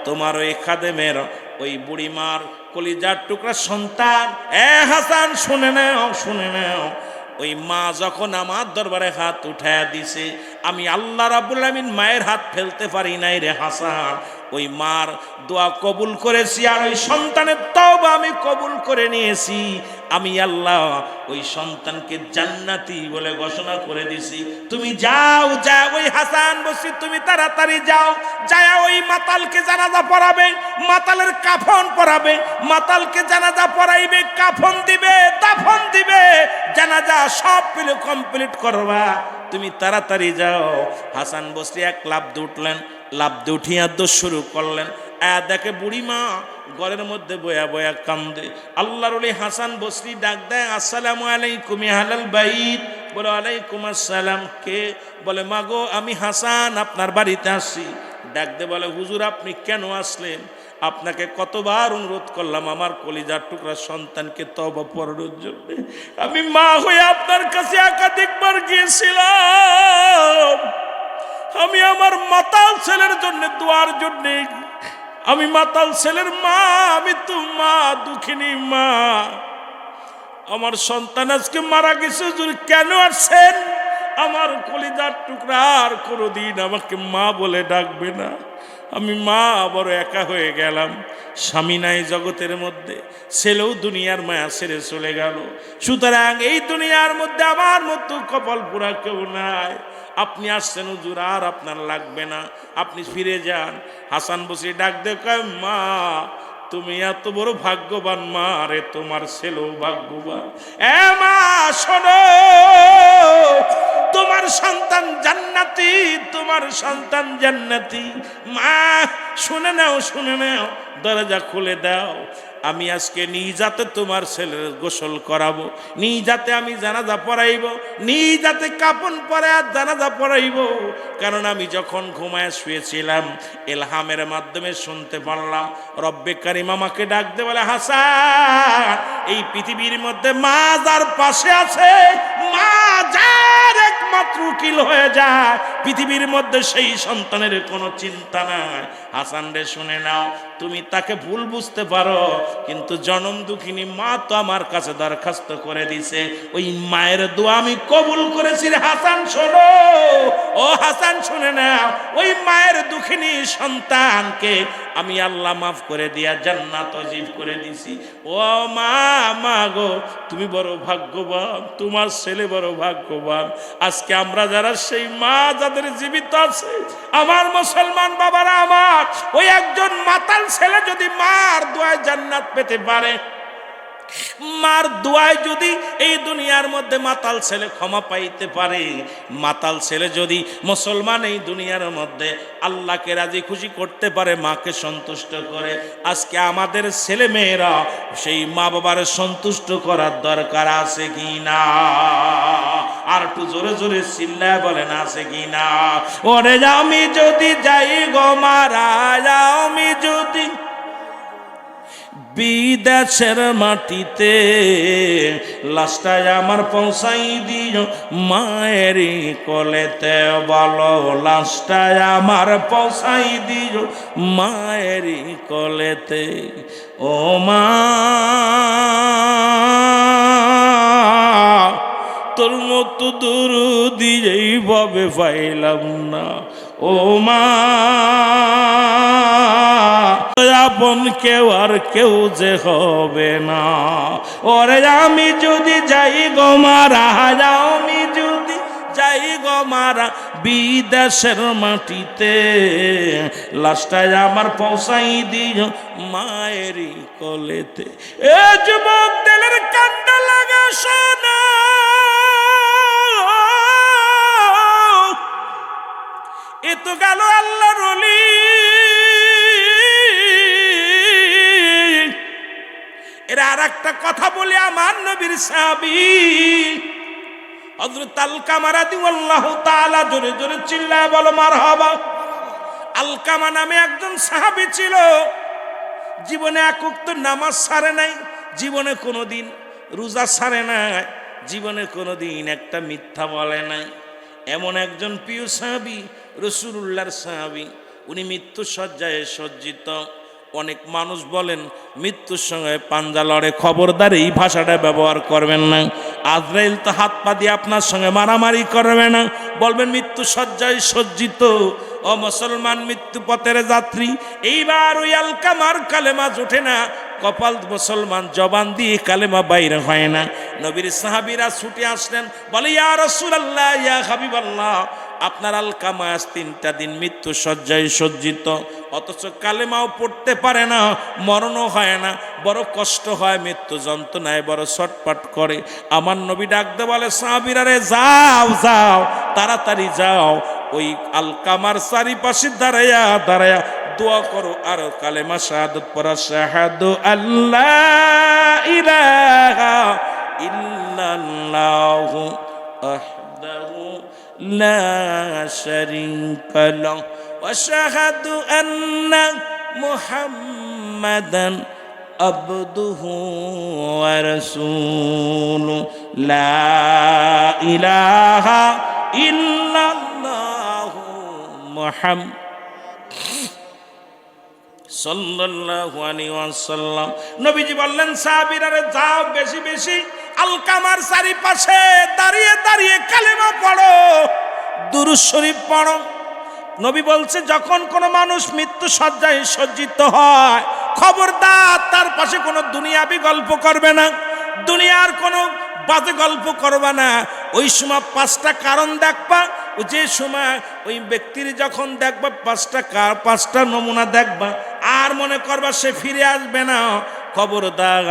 তোমার ওই খাদেমের ওই বুড়িমার কলিজার টুকরা সন্তান, হাসান শুনে নাও শুনে নাও, ওই মা যখন আমার দরবারে হাত উঠায়া দিছে, আমি আল্লাহ রাব্বুল আমিন মায়ের হাত ফেলতে পারি নাই রে হাসান, ওই মার দোয়া কবুল করেছি, আর ওই সন্তানের তওবা আমি কবুল করে নিয়েছি। আমি আল্লাহ ওই সন্তানকে জান্নাতি বলে ঘোষণা করে দিছি। তুমি যাও, যাও ওই হাসান বসরি, তুমি তাড়াতাড়ি যাও, যায় ওই মাতালকে জানাজা পড়াবে, মাতালের কাফন পরাবে, মাতালকে জানাজা পড়াইবে, কাফন দিবে, দাফন দিবে, জানাজা সব পেলে কমপ্লিট করবা, তুমি তাড়াতাড়ি যাও। হাসান বসরি এক লাফ দিয়ে উঠলেন, লাফ দিয়ে উঠিয়া দোষ শুরু করলেন। দেখে বুড়িমা ঘরের মধ্যে বয়া বয়া কান্দে। আল্লাহর ওলি হাসান বসরি ডাক দেয়, আসসালামু আলাইকুম ইয়া আহলাল বাইত। বলে, ওয়ালাইকুম আসসালাম। কে? বলে, মাগো আমি হাসান, আপনার বাড়িতে আসি। ডাক দে বলে, হুজুর আপনি কেন আসলেন? আপনাকে কতবার অনুরোধ করলাম আমার কলিজার টুকরা সন্তানকে তওবা পড়ানোর জন্য, আমি মা হয়ে আপনার কাছে একাধিকবার গিয়েছিলাম, আমি আমার মাতাল ছেলের জন্য দোয়ার জন্য, আমি মাতাল ছেলের মা, আমি তো মা, দুঃখিনী মা, আমার সন্তান আজকে মারা গেছে, হুজুর কেন আসছেন? আমার কলিজার টুকরা আর কোনোদিন আমাকে মা বলে ডাকবে না, আমি মা বড় একা হয়ে গেলাম, স্বামী নাই জগতের মধ্যে, ছেলেও দুনিয়ার মায়া ছেড়ে চলে গেল, সুতরাং এই দুনিয়ার মধ্যে আমার মতো কপাল পোড়া কেউ নাই, আপনি আসছেন হুজুর, আর আপনার লাগবে না, আপনি ফিরে যান। হাসান বসরি ডাক দিয়ে কয়, মা তুমি এত বড় ভাগ্যবান মা, রে তোমার ছেলেও ভাগ্যবান। মা শোনো, তোমার সন্তান জান্নাতি, তোমার সন্তান জান্নাতি। মা শুনে নাও, শুনে নাও, দরজা খুলে দাও। আমি আজকে নিজ হাতে তোমার ছেলের গোসল করাবো, নিজ হাতে আমি জানাজা পড়াইব, নিজ হাতে কাপন পরে আর জানাজা পড়াইব। কারণ আমি যখন ঘুমায় শুয়েছিলাম ইলহামের মাধ্যমে শুনতে পারলাম রব্বে কারিম আমাকে ডাক দে, বলে হাসান, এই পৃথিবীর মধ্যে মা যার পাশে আছে, মা যার একমাত্র উকিল হয়ে যায় পৃথিবীর মধ্যে, সেই সন্তানের কোনো চিন্তা নাই। হাসান রে শুনে নাও, তুমি তাকে ভুল বুঝতে পারো, কিন্তু জনম দুঃখিনী মা তো আমার কাছে দরখাস্ত করে দিছে, ওই মায়ের দোয়া আমি কবুল করেছি রে হাসান। শোনো ও হাসান, শুনে নাও, ওই মায়ের দুঃখিনী সন্তানকে আমি আল্লাহ মাফ করে দিয়া জান্নাত ওয়াজিব করে দিছি। ও মা, মা গো, তুমি বড় ভাগ্যবান, তোমার ছেলে বড় ভাগ্যবান। আজকে আমরা যারা সেই মা যাদের জীবিত আছে, আমার মুসলমান বাবারা আমার, ওই একজন মাতাল ছেলে যদি মার দোয়ায় জান্নাত পেতে পারে, মার দোয়ায় যদি এই দুনিয়ার মধ্যে মাতাল ছেলে ক্ষমা পাইতে পারে, মাতাল ছেলে যদি মুসলমান এই দুনিয়ার মধ্যে আল্লাহকে রাজি খুশি করতে পারে, মাকে সন্তুষ্ট করে, আজকে আমাদের ছেলে মেয়েরা সেই মা বাবার সন্তুষ্ট করার দরকার আছে কি না? আর একটু জোরে জোরে চিল্লায় বলেন আছে কি না? ওরে আমি যদি যাই গো মারা, আমি যদি বিদেশের মাটিতে, লাশটায় আমার পৌঁছাই দিও মায়ের কোলেতে, বলো লাশটায় আমার পৌঁছাই দিও মায়ের কোলেতে। ও মা, তোর মতো দরদি এইভাবে পাইলাম না। ও মা, আপন কেউ আর কেউ যে হবে না। ওরে আমি যদি যাই গো মারা, আমি যদি যাই গো মারা বিদেশের মাটিতে, লাশটায় আমার পৌঁছাই দিও মায়ের কোলেতে। এ যুবক দিলের কান্না লাগা শোনা, এ তো গেল আল্লাহর ওলি। এর আর একটা কথা বলি, আমার নবীর সাহাবী হযরত আলকামা রাদিয়াল্লাহু তাআলা, জোরে জোরে চিল্লায় বলো মারহাবা। আলকামা নামে একজন সাহাবী ছিল, জীবনে এক ওয়াক্ত নামাজ ছাড়ে নাই, জীবনে কোনোদিন রোজা ছাড়ে নাই, জীবনে কোনোদিন একটা মিথ্যা বলে নাই। এমন একজন প্রিয় সাহাবী, রাসূলুল্লাহর সাহাবী, উনি মৃত্যু শয্যায় সজ্জিত। অনেক মানুষ বলেন মৃত্যুর সঙ্গে পাঞ্জা লড়ে, খবরদার এই ভাষাটা ব্যবহার করবেন না। আজরাইল তো হাত পা দিয়ে আপনার সঙ্গে মারামারি করবে না, বলবেন মৃত্যু শয্যায় সজ্জিত। ও মুসলমান মৃত্যু পথের যাত্রী, এইবার ওই আলকামার কালেমা জোটে না, কপাল মুসলমান, জবান দিয়ে কালেমা বাইরে হয় না। নবীর সাহাবীরা ছুটে আসলেন, বলে ইয়া রাসূলুল্লাহ, ইয়া হাবিবাল্লাহ, আপনার আলকামা আজ 3টা দিন মৃত্যু শয্যায় সজ্জিত, অথচ কালেমাও পড়তে পারে না, মরণও হয় না, বড় কষ্ট হয়, মৃত্যু যন্ত্রণায় বড় ছটফট করে। আমার নবী ডাকতে বলে সাহাবীরা রে, যাও যাও, তাড়াতাড়ি যাও, ওই আলকামার চারিপাশে দাঁড়ায়া দাঁড়ায়া দোয়া করো আর কালেমা শাহাদাত পড়া, শাহাদু আল্লাহ ইলাহা ইল্লাল্লাহু ওয়াহদাহু লা শারীকা লাহু ওয়া শাহাদু আন্না মুহাম্মাদান আবদুহু ওয়া রাসূলুহু লা ইলাহা ইল্লাল্লাহু মুহাম্মাদ সাল্লাল্লাহু আলাইহি ওয়াসাল্লাম। নবীজি বললেন সাহাবীরা রে, যাও বেশি বেশি আলকামার চারিপাশে দাঁড়িয়ে দাঁড়িয়ে কালেমা পড়ো, দুরূদ শরীফ পড়ো। নবী বলছে যখন কোনো মানুষ মৃত্যু শয্যায় সজ্জিত হয়, খবরদার তার পাশে কোনো দুনিয়াবি গল্প করবে না, দুনিয়ার কোনো বাজে গল্প করবা না। ওই সময় 5টা কারণ দেখবা, যে সময় ওই ব্যক্তির যখন দেখবা 5টা নমুনা দেখবা, আর মনে করবা সে ফিরে আসবে না। খবরদার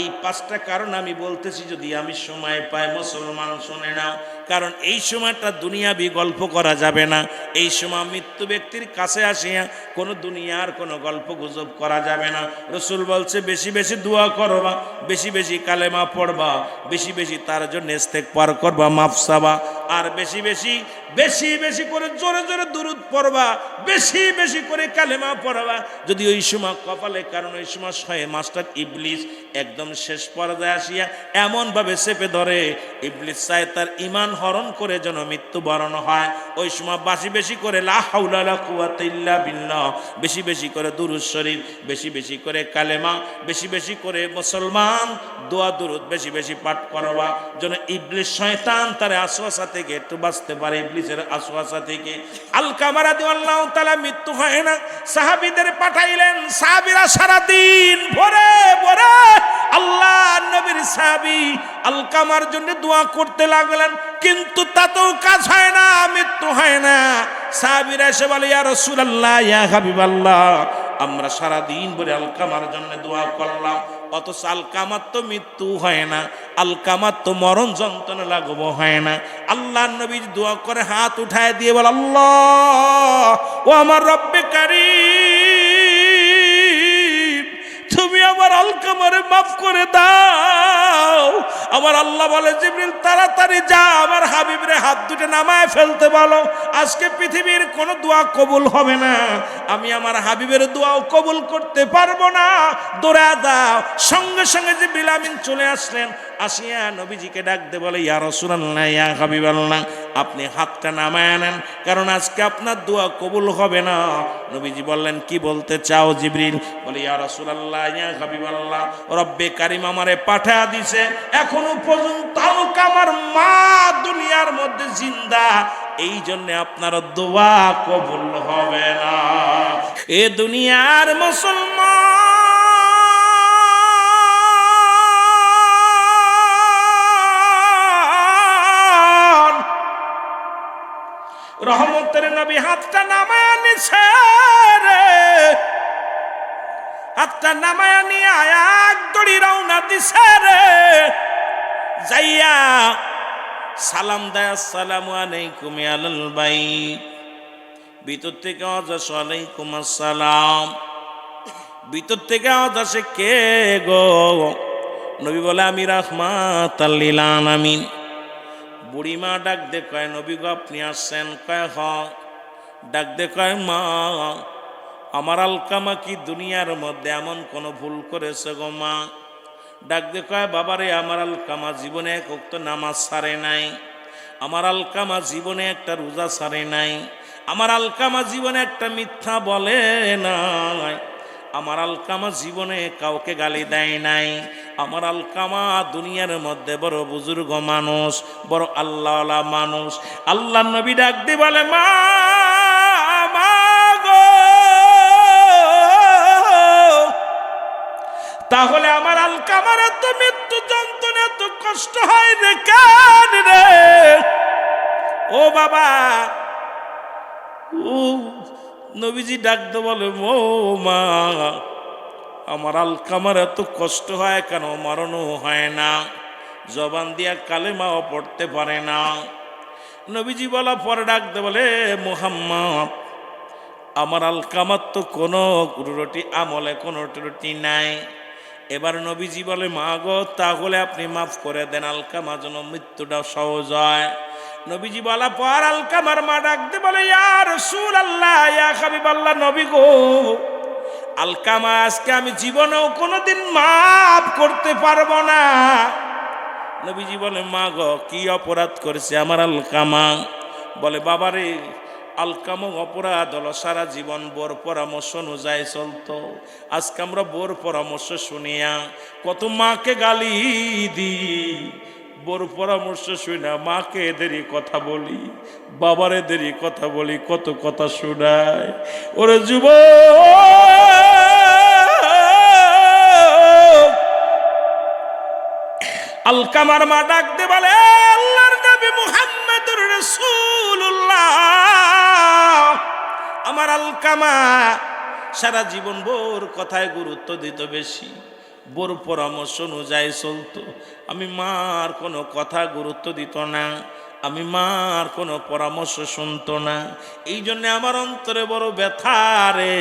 এই 5টা কারণ আমি বলতেছি, যদি আমি সময় পাই মুসলমান শুনে নাও। কারণ এই সময়টা দুনিয়াবি গল্প করা যাবে না। এই সময় মৃত্যু ব্যক্তির কাছে আসিয়া কোনো দুনিয়ার কোনো গল্প গুজব করা যাবে না। রসুল বলছে বেশি বেশি দোয়া করবা, বেশি বেশি কালেমা পড়বা, বেশি বেশি তার জন্য ইস্তেগফার করবা, মাফ চাবা, আর বেশি বেশি বেশি বেশি করে জোরে জোরে দুরূদ পড়বা, বেশি বেশি করে কালেমা পড়বা। যদি ওই সময় কপালে, কারণ ওই সময় শয়ে মাস্টার ইবলিস একদম শেষ পর্যায়ে আসিয়া এমনভাবে চেপে ধরে, ইবলিস চায় তার ঈমান হরণ করে যেন মৃত্যুবরণ হয়। ওই সময় বেশি বেশি করে লা হাওলা ওয়ালা কুওয়াতা ইল্লা বিল্লাহ, বেশি বেশি করে দুরূদ শরীফ, বেশি বেশি করে কালেমা, বেশি বেশি করে মুসলমান দোয়া দুরূদ বেশি বেশি পাঠ করবা, যেন ইবলিস শয়তান তার আসওয়াসা থেকে একটু বাঁচতে পারে, ইবলিসের আসওয়াসা থেকে। আলকামা রাদিয়াল্লাহু তাআলা মৃত্যু হয় না, সাহাবীদের পাঠাইলেন। সাহাবীরা সারা দিন ভরে ভরে আল্লাহ নবীর সাহাবী আলকামার জন্য দোয়া করতে লাগলেন, কিন্তু তাতেও কাজ হয় না, মৃত্যু হয় না। সাহাবীরা এসে বলে, ইয়া রাসূলুল্লাহ, ইয়া হাবিবাল্লাহ, আমরা সারা দিন ভরে আলকামার জন্য দোয়া করলাম, অথচ আলকামার তো মৃত্যু হয় না, আলকামার তো মরণ যন্ত্রণা লাগবো হয় না। আল্লাহ নবী দোয়া করে হাত উঠায় দিয়ে বলে, আল্লাহ ও আমার রব্বে কারীম, তুমি আমার আলকামারে মাফ করে দাও। আমার আল্লাহ বলে, জিবরিল তাড়াতাড়ি যা আমার হাবিবরে হাত দুটো নামায় ফেলতে বলো, আজকে পৃথিবীর কোনো দোয়া কবুল হবে না, আমি আমার হাবিবের দোয়াও কবুল করতে পারবো না, দৌড়া দাও। সঙ্গে সঙ্গে জিবরিল আমিন চলে আসলেন, আসিয়া নবীজিকে ডাক দে বলে, ইয়া রাসূলুল্লাহ, ইয়া হাবিবাল্লাহ, আপনি হাতটা নামায় নেন, কারণ আজকে আপনার দোয়া কবুল হবে না। নবীজি বললেন, কি বলতে চাও জিবরিল? বলে, ইয়া রাসূলুল্লাহ, ইয়া হাবিবাল্লাহ, রব্বে কারীম আমারে পাঠায়া দিছে, এখনো পর্যন্ত আমার মা দুনিয়ার মধ্যে জিন্দা, এই জন্য আপনার দোয়া কবুল হবে না। এ দুনিয়ার মুসলমান, রহমতের নবী হাতটা নামায় নিছে রে, হাতটা নামায় নিয়ে এক দড়ি রওনা দিছে রে, যাইয়া সালাম দেয়, আসসালামু আলাইকুম ইয়া আহলাল বাইত। ভিতর থেকে আওয়াজ আসে, ওয়ালাইকুম আসসালাম। ভিতর থেকে আওয়াজ আসে, কে গো? নবী বলে, আমি রাহমাতাল লিল আলামিন। বুড়িমা ডাক দে কয়, নবী গো আপনি আসছেন? কয় হ। ডাক দে কয়, মা আমার আলকামা কি দুনিয়ার মধ্যে এমন কোন ভুল করেছে গো মা? ডাক দে কয়, বাবারে আমার আলকামা জীবনে এক ওয়াক্ত নামাজ ছাড়ে নাই, আমার আলকামা জীবনে একটা রোজা ছাড়ে নাই, আমার আলকামা জীবনে একটা মিথ্যা বলে নাই, আমার আলকামা জীবনে কাউকে গালি দেয় নাই, আমার আলকামা দুনিয়ার মধ্যে বড় বুজুর্গ মানুষ, বড় আল্লাহওয়ালা মানুষ। আল্লাহ নবী ডাক দিয়ে বলে, মা গো, তাহলে আমার আলকামার এত মৃত্যু যন্ত্রণা, এত কষ্ট হয় রে কেন রে? ও বাবা, ও নবীজি ডাকতে বলে, ও মা আমার আলকামার এত কষ্ট হয় কেন? মরণও হয় না, জবান দিয়া কালেমাও পড়তে পারে না। নবীজি বলা পরে ডাকতে বলে, মুহাম্মদ আমার আলকামার তো কোনো ত্রুটি, আমলে কোনো ত্রুটি নাই। এবার নবীজি বলে, মা গো তাহলে আপনি মাফ করে দেন, আলকামা যেন মৃত্যুটা সহজ হয়। নবীজি বলা পর আলকামার মা ডাকতে বলে, ইয়া রাসূলুল্লাহ, ইয়া হাবিবাল্লাহ, নবী গো আলকামা আজকে আমি জীবনেও কোনোদিন মাফ করতে পারবো না। নবীজি বলে, মা গো কি অপরাধ করেছে আমার আলকামা? বলে, বাবারে আলকামা অপরাধ হলো সারা জীবন বোর পরামর্শ অনুযায়ী চলতো, আজকে আমরা বোর পরামর্শ শুনিয়া কত মাকে গালি দিই, বোর পরামর্শ শুনি না, মাকে এদেরই কথা বলি, বাবার এদেরই কথা বলি, কত কথা শোনায়। ওরে যুব আলকামার মা ডাক দে বলে, আল্লাহর নবী মুহাম্মদুর রাসূলুল্লাহ, আমার আলকামা সারা জীবন বোর কথায় গুরুত্ব দিত বেশি, বোর পরামর্শ অনুযায়ী চলতো, আমি মার কোনো কথা গুরুত্ব দিত না। আমি মার কোনো পরামর্শ শুনতো না। এই জন্যে আমার অন্তরে বড় ব্যথা রে।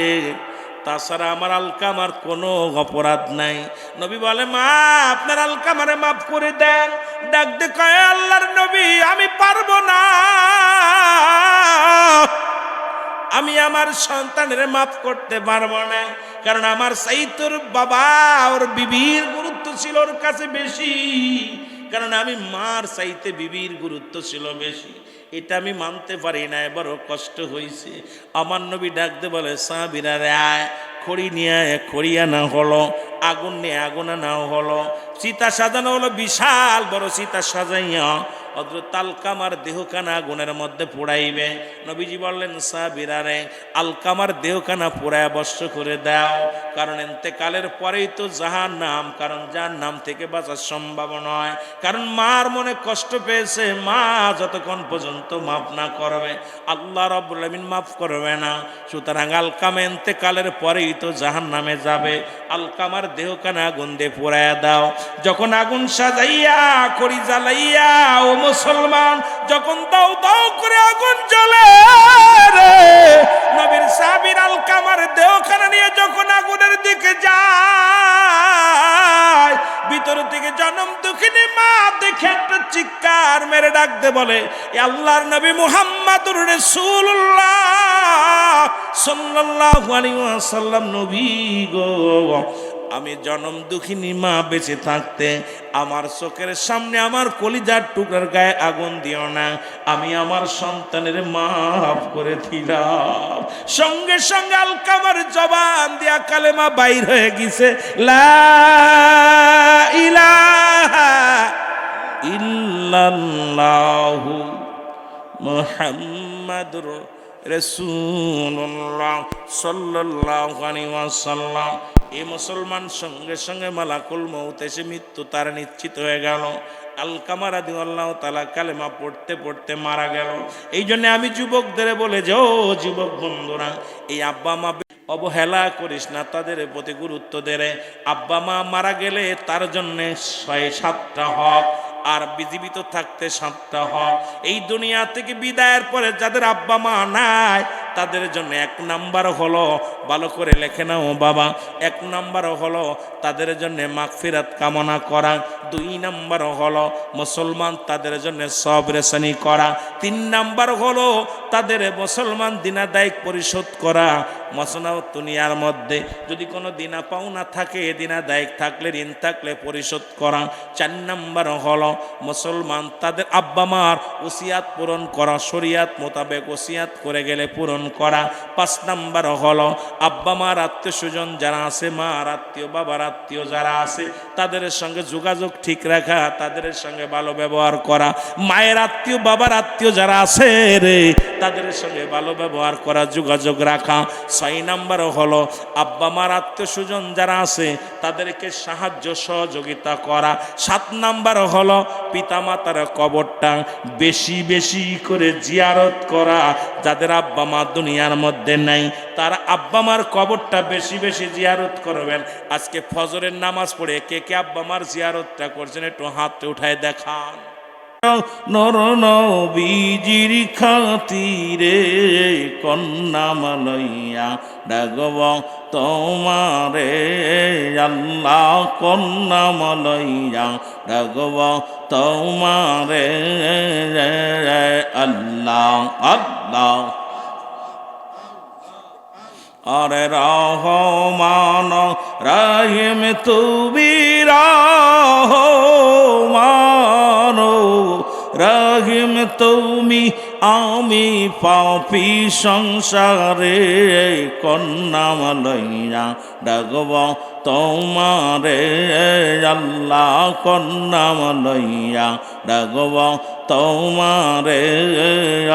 তাছাড়া আমার আলকামার কোনো অপরাধ নাই। নবী বলে, মা আপনার আলকামারে মাফ করে দেন। ডাক দে কয়, আল্লাহর নবী আমি পারবো না, আমি আমার সন্তানের মাফ করতে পারবো না। কারণ আমার সাইতোর বাবা ওর বিবির গুরুত্ব ছিল ওর কাছে বেশি, কারণ আমি মার চাইতে বিবির গুরুত্ব ছিল বেশি। এটা আমি মানতে পারি না, বড় কষ্ট হয়েছে। আমার নবী ডাকতে বলে, সাহাবীরা রে আয়, খড়ি নিয়ে খড়ি আনা হলো, আগুন নিয়ে আগুন আনা হলো, চিতা সাজানো হলো, বিশাল বড় চিতা সাজাইয়া হযরত আলকামার দেহখানা আগুনের মধ্যে পোড়াইবে। নবীজি বললেন, সাহাবীরা রে আলকামার দেহখানা পোড়ায় বর্ষ করে দাও, কারণ ইন্তেকালের পরেই তো জাহান্নাম, কারণ জাহান্নাম থেকে বাঁচার সম্ভব নয়। কারণ মার মনে কষ্ট পেয়েছে, মা যতক্ষণ পর্যন্ত মাফ না করবে আল্লাহ রাব্বুল আলামিন মাফ করবে না। সুতরাং আলকামা ইন্তেকালের পরেই তো জাহান্নামে যাবে, আলকামার দেহখানা আগুন দিয়ে পোড়ায় দাও। যখন আগুন সাজাইয়া খড়ি জ্বালাইয়া ও মুসলমান, যখন দাও দাও করে আগুন জ্বলে রে, নবীর সাহাবীর আলকামার দেহখানা নিয়ে যখন আগুনের দিকে যায়, ভিতর থেকে জনম দুঃখিনী মা দেখে একটা চিৎকার মেরে ডাকতে বলে, আল্লাহর নবী মুহাম্মাদুর রাসূলুল্লাহ সাল্লাল্লাহু আলাইহি ওয়াসাল্লাম, নবী গো আমি জনম দুঃখিনী মা বেঁচে থাকতে আমার চোখের সামনে আমার কলিজার টুকরার গায়ে আগুন দিও না, আমি আমার সন্তানের মাফ করে দিলাম। সঙ্গে সঙ্গে আলকামার জবান দিয়া কালেমা বাইর হয়ে গেছে, লা ইলাহা ইল্লাল্লাহু মুহাম্মাদুর রাসূলুল্লাহ সাল্লাল্লাহু আলাইহি ওয়াসাল্লাম। এই মুসলমান সঙ্গে সঙ্গে মালাকুল মউত এসে মৃত্যু তার নিশ্চিত হয়ে গেল। আলকামা রাদিয়াল্লাহু তাআলা কালেমা পড়তে পড়তে মারা গেল। এই জন্য আমি যুবকদের বলে যে, ও যুবক বন্ধুরা, এই আব্বা মা অবহেলা করিস না, তাদের প্রতি গুরুত্ব দে। আব্বা মা মারা গেলে তার জন্যে 6-7টা হক, আর জীবিত থাকতে 7টা হক। এই দুনিয়া থেকে বিদায়ের পরে যাদের আব্বা মা নাই তাদের জন্য 1 নাম্বার হলো, ভালো করে লেখে নাও বাবা, 1 নাম্বার হলো তাদের জন্য মাগফিরাত কামনা করা। 2 নাম্বার হলো মুসলমান তাদের জন্য সবরেসানি করা। 3 নাম্বার হলো তাদের মুসলমান দিনাদায়িক পরিশোধ করা। মসনাও দুনিয়ার মধ্যে যদি কোনো দিনা পাওনা থাকে, দিনাদায়িক থাকলে, ঋণ থাকলে পরিশোধ করা। 4 নাম্বার হলো মুসলমান তাদের আব্বা মার ওসিয়াত পূরণ করা, শরিয়াত মোতাবেক ওসিয়াত করে গেলে পূরণ করা। 5 নাম্বার হলো আব্বা মার আত্মীয় স্বজন যারা আছে, মার আত্মীয় বাবার আত্মীয় যারা আছে তাদের সঙ্গে যোগাযোগ ঠিক রাখা, তাদের সঙ্গে ভালো ব্যবহার করা। মায়ের আত্মীয় বাবার আত্মীয় যারা আছে রে তাদের সঙ্গে ভালো ব্যবহার করা, যোগাযোগ রাখা। 6 নাম্বার হলো আব্বা মার আত্মীয় স্বজন যারা আছে তাদেরকে সাহায্য সহযোগিতা করা। 7 নাম্বার হলো পিতামাতার কবরটা বেশি বেশি করে জিয়ারত করা। যাদের আব্বা মা দুনিয়ার মধ্যে নাই তারা আব্বা মার কবরটা বেশি বেশি জিয়ারত করবেন। আজকে ফজরের নামাজ পড়ে কে কে আব্বা মার জিয়ারতটা করছেন একটু হাত উঠায় দেখান। নর নবীজির খাতিরে কন্যা মালইয়া ডাকব তোমারে, আল্লাহ কন্যা মালইয়া ডাকব তোমারে, আল্লাহ আল্লাহ। আরে রহমান রহিম তুমি রহমান রহিম তুমি, আমি পাপী সংসারে কন্যা মালইয়া ডাকব তোমারে, আল্লাহ কন্যা মালইয়া ডাকব তোমারে,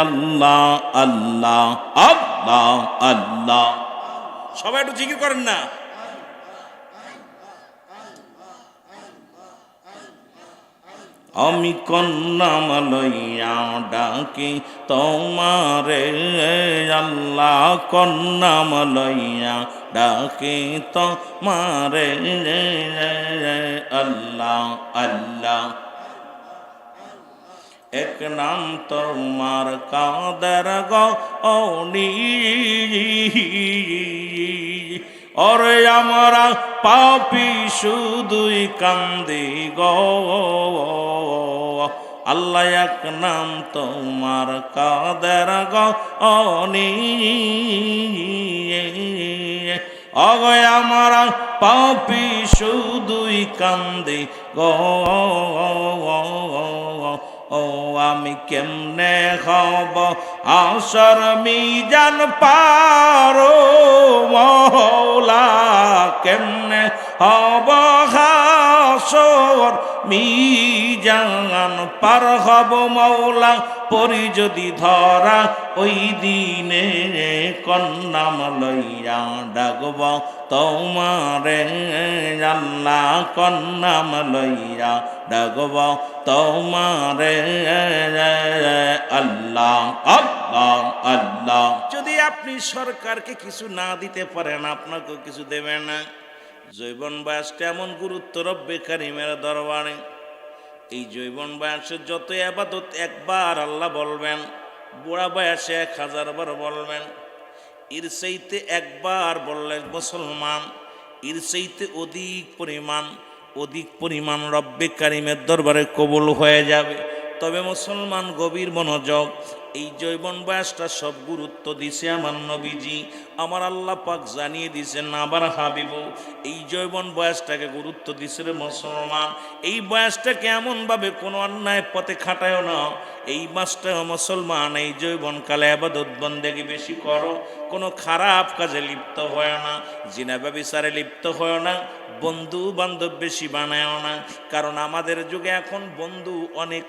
আল্লাহ আল্লাহ আল্লাহ আল্লাহ। সবাই একটু জিকির করেন না। আমি কন্যা মালইয়া ডাকি তোমারে, আল্লাহ কন্যা মালইয়া ডাকি তোমারে, আল্লাহ আল্লাহ। এক নাম তোমার কাদের গনি। ওরে আমরা পাপী শুধুই কান্দি গো, আল্লাহ এক নাম তোমার কাদের গনি। অগয় আমরা পাপী শুধুই কান্দি গো, ও আমি কেমনে হব আসর মিজান পারো মওলা, কেমনে হব হাসর মিজান পার হব মওলা, পরি যদি ধরা ওই দিনে কন্নাম লইয়া ডাকব তোমারে আল্লাহ, কন্নাম লইয়া ডাকব তোমারে আল্লাহ আল্লাহ আল্লাহ। যদি আপনি সরকারকে কিছু না দিতে পারেন, আপনাকেও কিছু দেবে না। যৌবন বয়সটা এমন গুরুত্ব রব্বে কারিমের দরবারে। এই যৌবন বয়সে যত ইবাদত একবার আল্লাহ বলবেন, বুড়া বয়সে 1000 বার বলবেন। এর চাইতে একবার বললেন মুসলমান, এর চাইতে অধিক পরিমাণ রব্বে কারিমের দরবারে কবুল হয়ে যাবে। তবে মুসলমান গভীর মনোযোগ, এই যৌবন বয়সটা সব গুরুত্ব দিছে আমার নবীজি, আমার আল্লাহ পাক জানিয়ে দিয়েছেন আবার হাবিবু। এই যৌবন বয়সটাকে গুরুত্ব দিছে রে মুসলমান। এই বয়সটাকে এমনভাবে কোনো অন্যায় পথে খাটায়ও না। এই মাসটা মুসলমান, এই যৌবনকালে ইবাদত বন্দেগি বেশি করো, কোনো খারাপ কাজে লিপ্ত হয় না, জিনা ব্যভিচারে লিপ্ত হয় না, বন্ধু বান্ধব বেশি বানায়ও না। কারণ আমাদের যুগে এখন বন্ধু অনেক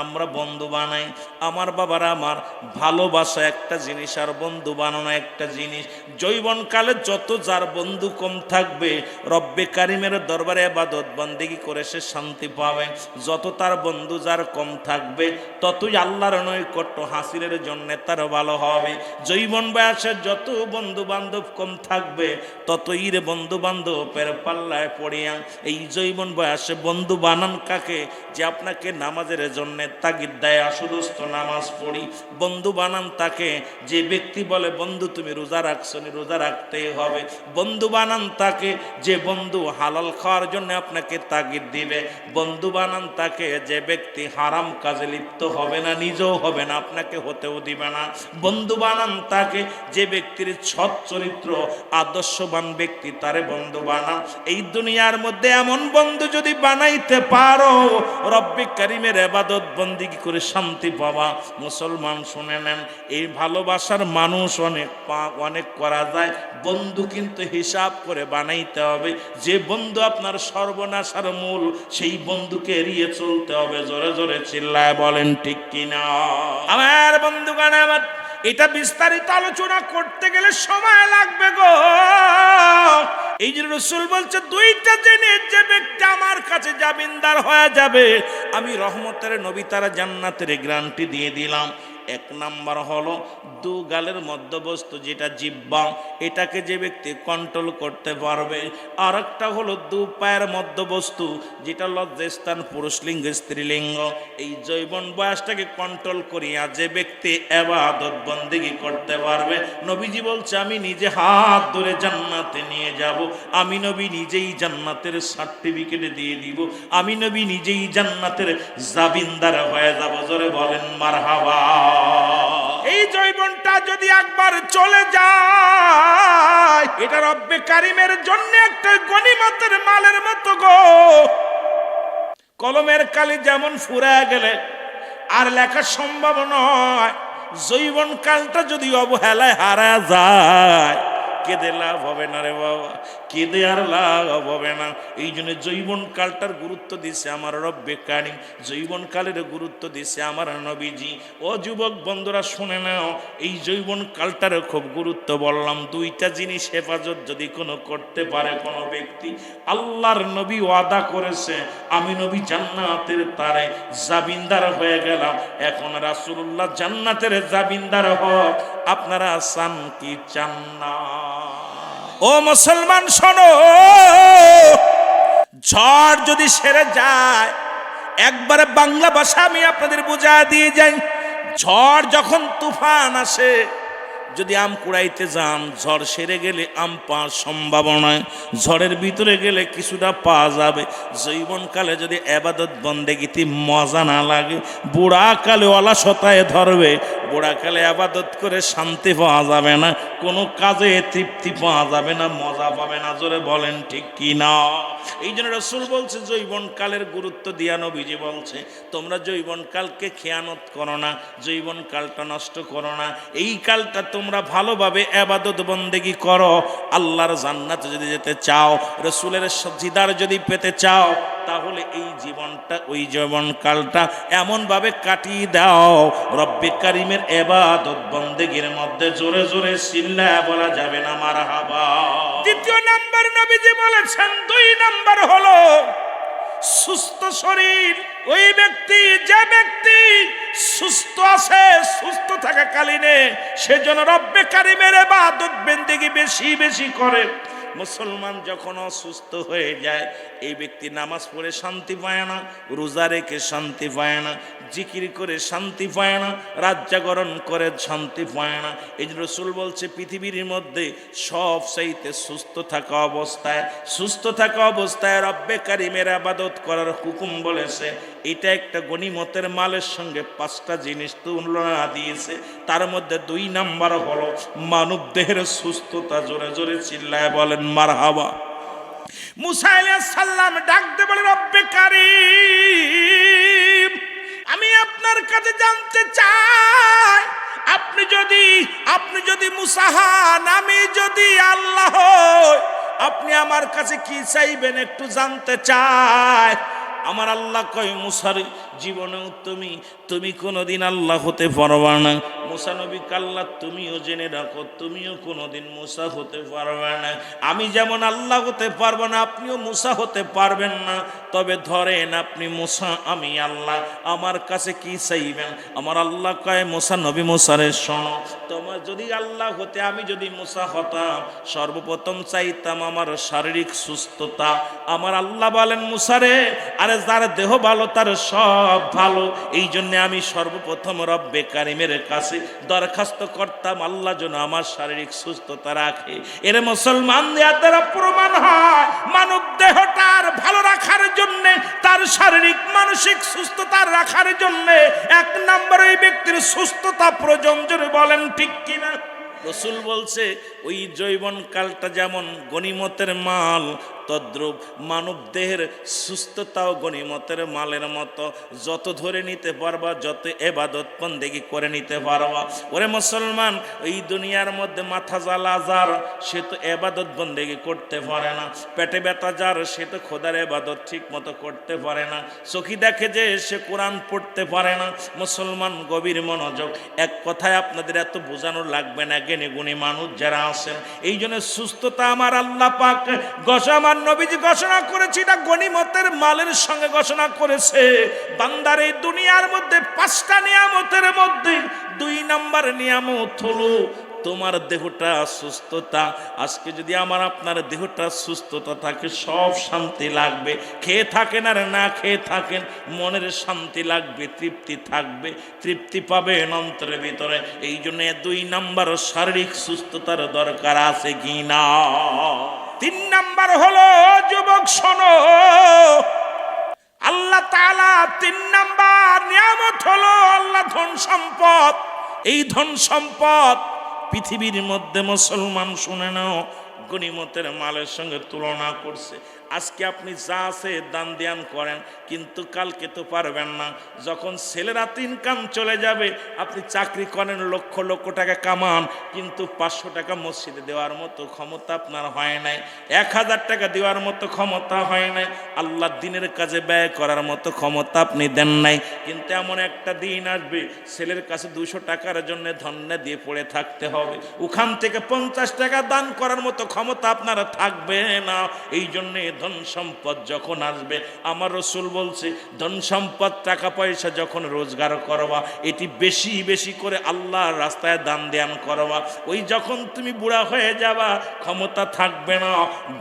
আমরা বন্ধু বানাই। আমার বাবারা, আমার ভালোবাসা একটা জিনিস আর বন্ধু বানানো একটা জিনিস। যৌবনকালে যত যার বন্ধু কম থাকবে, রব্বে কারিমের দরবারে ইবাদত বন্দেগি করে সে শান্তি পাবে। যত তার বন্ধু যার কম থাকবে, ততই আল্লাহর নৈকট্য হাসিলের জন্য তার ভালো হবে। যৌবন বয়সে যত বন্ধু বান্ধব কম থাকবে, ততই রে বন্ধু বান্ধবের পাল্লায় পড়িয়া। এই যৌবন বয়সে বন্ধু বানান কাকে? যে আপনাকে নামাজের জন্য তাগিদ দেয়, আসুদস্ত নামাজ পড়ি। বন্ধু বানান তাকে যে ব্যক্তি বলে বন্ধু তুমি রোজা রাখছো, রোজা রাখতেই হবে। বন্ধু বানান তাকে যে বন্ধু হালাল খাওয়ার জন্য আপনাকে তাগিদ দিবে। বন্ধু বানান তাকে যে ব্যক্তি হারাম কাজে লিপ্ত হবে না, নিজেও হবে না, আপনাকে হতেও দিবে না। বন্ধু বানান তাকে যে ব্যক্তির সৎ চরিত্র আদর্শবান ব্যক্তি, তারে বন্ধু বানান। এই দুনিয়ার মধ্যে এমন বন্ধু যদি বানাইতে পারো, রব্বে কারিমের ইবাদত বন্দেগি করে শান্তি পাবা। মুসলমান শুনে নেন, এই ভালোবাসার মানুষ অনেক করা যায়, বন্ধু কিন্তু হিসাব করে বানাইতে হবে। যে বন্ধু আপনার সর্বনাশার মূল, সেই বন্ধুকে এড়িয়ে চলতে হবে। জোরে জোরে চিল্লায় বলেন ঠিক কিনা? আমার বন্ধুগণ, আমার এটা বিস্তারিত আলোচনা করতে গেলে সময় লাগবে গো। এই যে রাসূল বলছে, দুইটা জিনিস যে ব্যক্তি আমার কাছে জামিনদার হয়ে যাবে, আমি রহমতের নবী তারা জান্নাতের গ্যারান্টি দিয়ে দিলাম। এক নাম্বার হলো দু গালের মধ্যবস্তু যেটা জিহ্বা, এটাকে যে ব্যক্তি কন্ট্রোল করতে পারবে। আর একটা হলো দু পায়ের মধ্যবস্তু, যেটা লজ্জাস্থান পুরুষলিঙ্গ স্ত্রীলিঙ্গ। এই যৌবন বয়সটাকে কন্ট্রোল করিয়া যে ব্যক্তি ইবাদত বন্দেগি করতে পারবে, নবীজি বলছে আমি নিজে হাত ধরে জান্নাতে নিয়ে যাব। আমি নবী নিজেই জান্নাতের সার্টিফিকেট দিয়ে দিব। আমি নবী নিজেই জান্নাতের জামিনদার হয়ে যাব। জোরে বলেন মারহাবা। এই যৌবনটা যদি একবার চলে যায়, এটা রব্বে কারিমের জন্য একটা গনিমতের মালের মতো গো। কলমের কালি যেমন ফুরায় গেলে আর লেখা সম্ভব নয়, যৌবন কালটা যদি অবহেলায় হারা যায়, কেঁদে লাভ হবে না রে বাবা, কেঁদে আর লাভ হবে না। এই জন্য যৌবন কালটার গুরুত্ব দিছে আমার রব্বে কারিম, যৌবন কালের গুরুত্ব দিছে আমার নবীজি। ও যুবক বন্ধুরা শুনে নাও, এই যৌবন কালটার খুব গুরুত্ব বললাম। দুইটা জিনিস হেফাজত যদি কোনো করতে পারে কোনো ব্যক্তি, আল্লাহর নবী ওয়াদা করেছে আমি নবী জান্নাতের তারে জামিনদার হয়ে গেলাম। এখন রাসূলুল্লাহ জান্নাতের জামিনদার হোক, আপনারা চান কি চান না? ও মুসলমান শোনো, ঝড় যদি সেরে যায়, একবারে বাংলা ভাষা আমি আপনাদের বুঝা দিয়ে যাই। ঝড় যখন তুফান আসে, যদি আম কুড়াইতে যান, ঝড় সেরে গেলে আম পাওয়ার সম্ভাবনায়, ঝড়ের ভিতরে গেলে কিছুটা পাওয়া যাবে। যৌবনকালে যদি এবাদত বন্দেগীতে মজা না লাগে, বুড়াকালে অলসতায় ধরবে, বুড়াকালে আবাদত করে শান্তি পাওয়া যাবে না, কোনো কাজে তৃপ্তি পাওয়া যাবে না, মজা পাবে না। জোরে বলেন ঠিক কি না? এই জন্য রাসূল বলছে যৌবনকালের গুরুত্ব দিয়া নবীজি বলছে, তোমরা যৌবনকালকে খেয়ানত করো না, যৌবনকালটা নষ্ট করো না। এই কালটা তোমরা ভালোভাবে ইবাদত বন্দেগী করো। আল্লাহর জান্নাতে যদি যেতে চাও, রাসূলের দিদার যদি পেতে চাও, তাহলে এই জীবনটা, ওই যৌবনকালটা এমনভাবে কাটিয়ে দাও, রব্বে কারিমের ইবাদত বন্দেগীর মধ্যে জোরে জোরে চিল্লায়া বলা যাবে না মারহাবা। দ্বিতীয় নাম্বার নবীজি বলেছেন, 2 নাম্বার হলো সুস্থ শরীর। ওই ব্যক্তি, যে ব্যক্তি সুস্থ আছে, সুস্থ থাকাকালীনে সেজন্য রব্বে কারিমের ইবাদত বন্দেগী বেশি বেশি করে। মুসলমান যখন অসুস্থ হয়ে যায়, এই ব্যক্তি নামাজ পড়ে শান্তি পায় না, রোজা রেখে শান্তি পায় না, জিকির করে শান্তি পায় না, রাত জাগরণ করে শান্তি পায় না। এই জন্য রাসূল বলছে, পৃথিবীর মধ্যে সব চাইতে সুস্থ থাকা অবস্থায় রব্বে কারিমের ইবাদত করার হুকুম বলেছে। এটা একটা গনিমতের মালের সঙ্গে 5টা জিনিস তুলনা দিয়েছে। তার মধ্যে 2 নাম্বার হলো মানব দেহের সুস্থতা। জোরে জোরে চিল্লায় বলেন মারহাবা। মুসা আলাইহিস সালাম ডাকতে বলে, রব্বে কারীম, আমি আপনার কাছে জানতে চাই, আপনি যদি মুসা হন, আমি যদি আল্লাহ হই, আপনি আমার কাছে কি চাইবেন একটু জানতে চাই। আমার আল্লাহ কয়, মুসার জীবনেও তুমি কোনোদিন আল্লাহ হতে পারবা না। মুসা নবী আল্লাহ তুমিও জেনে রাখো, তুমিও কোনোদিন মুসা হতে পারবে না। আমি যেমন আল্লাহ হতে পারবো না, আপনিও মুসা হতে পারবেন না। তবে ধরেন আপনি মুসা, আমি আল্লাহ, আমার কাছে কি চাইবেন? আমার আল্লাহ কয়, মুসা নবী মুসারে শোনো, তোমার যদি আল্লাহ হতে, আমি যদি মুসা হতাম, সর্বপ্রথম চাইতাম আমার শারীরিক সুস্থতা। আমার আল্লাহ বলেন, মুসারে, আরে যার দেহ ভালো তার সব ভালো। এই জন্য আমি সর্বপ্রথম রব্বে কারিমের কাছে দরখাস্ত করতাম, আল্লাহ যেন আমার শারীরিক সুস্থতা রাখে। এর মুসলমান দ্বারা প্রমাণ হয়, মানব দেহটার ভালো রাখার জন্য, তার শারীরিক মানসিক সুস্থতা রাখার জন্য 1 নম্বর ওই ব্যক্তির সুস্থতা প্রয়োজন। জোরে বলেন ঠিক কিনা? রাসূল বলছে, ওই যৌবনকালটা যেমন গনিমতের মাল, তদ্রূপ মানব দেহের সুস্থতাও গনিমতের মালের মতো। যত ধরে নিতে পারবা, যত ইবাদত বন্দেগী করে নিতে পারবা। ওরে মুসলমান, এই দুনিয়ার মধ্যে মাথা জ্বালা যার, সে তো ইবাদত বন্দেগী করতে পারে না। পেটে ব্যথা যার, সে তো খোদার ইবাদত ঠিক মতো করতে পারে না। চোখে দেখে যে, সে কোরআন পড়তে পারে না। মুসলমান গভীর মনোযোগ, এক কথায় আপনাদের এত বোঝানো লাগবে না, জ্ঞানী গুণী মানুষ যারা আছেন। এই জন্য সুস্থতা আমার আল্লাহ পাক আমার নবীজি ঘোষণা করেছে, এটা গনিমতের মালের সঙ্গে ঘোষণা করেছে। বান্দার এই দুনিয়ার মধ্যে 5টা নিয়ামতের মধ্যে 2 নাম্বার নিয়ামত হলো তোমার দেহটা সুস্থতা। আজকে যদি আমার আপনার দেহটা সুস্থতা থাকে, সব শান্তি লাগবে। খেয়ে থাকেন আর না খেয়ে থাকেন, মনের শান্তি লাগবে, তৃপ্তি থাকবে, তৃপ্তি পাবেন অন্তরের ভিতরে। এই জন্য 2 নাম্বার শারীরিক সুস্থতার দরকার আছে কি না? 3 নাম্বার হলো, যুবক শোনো, আল্লাহ তাআলা 3 নাম্বার নিয়ামত হলো আল্লাহ ধন সম্পদ। এই ধন সম্পদ পৃথিবীর মধ্যে মুসলমান শুনে নাও, গনিমতের মালের সঙ্গে তুলনা করছে। আজকে আপনি যা আছে দান ধ্যান করেন, কিন্তু কালকে তো পারবেন না। যখন ছেলেরা 3 কাম চলে যাবে, আপনি চাকরি করেন, লক্ষ লক্ষ টাকা কামান, কিন্তু 500 টাকা মসজিদে দেওয়ার মতো ক্ষমতা আপনার হয় নাই, 1000 টাকা দেওয়ার মতো ক্ষমতা হয় নাই, আল্লাহর দ্বীনের কাজে ব্যয় করার মতো ক্ষমতা আপনি দেন নাই। কিন্তু এমন একটা দিন আসবে, ছেলের কাছে 200 টাকার জন্য ধন্যে দিয়ে পড়ে থাকতে হবে, ওখান থেকে 50 টাকা দান করার মতো ক্ষমতা আপনারা থাকবে না। এই জন্যে ধন সম্পদ যখন আসবে, আমার রাসূল বলছে ধন সম্পদ টাকা পয়সা যখন রোজগার করবা, এটি বেশি বেশি করে আল্লাহর রাস্তায় দান ধ্যান করবা। ওই যখন তুমি বুড়া হয়ে যাবা, ক্ষমতা থাকবে না,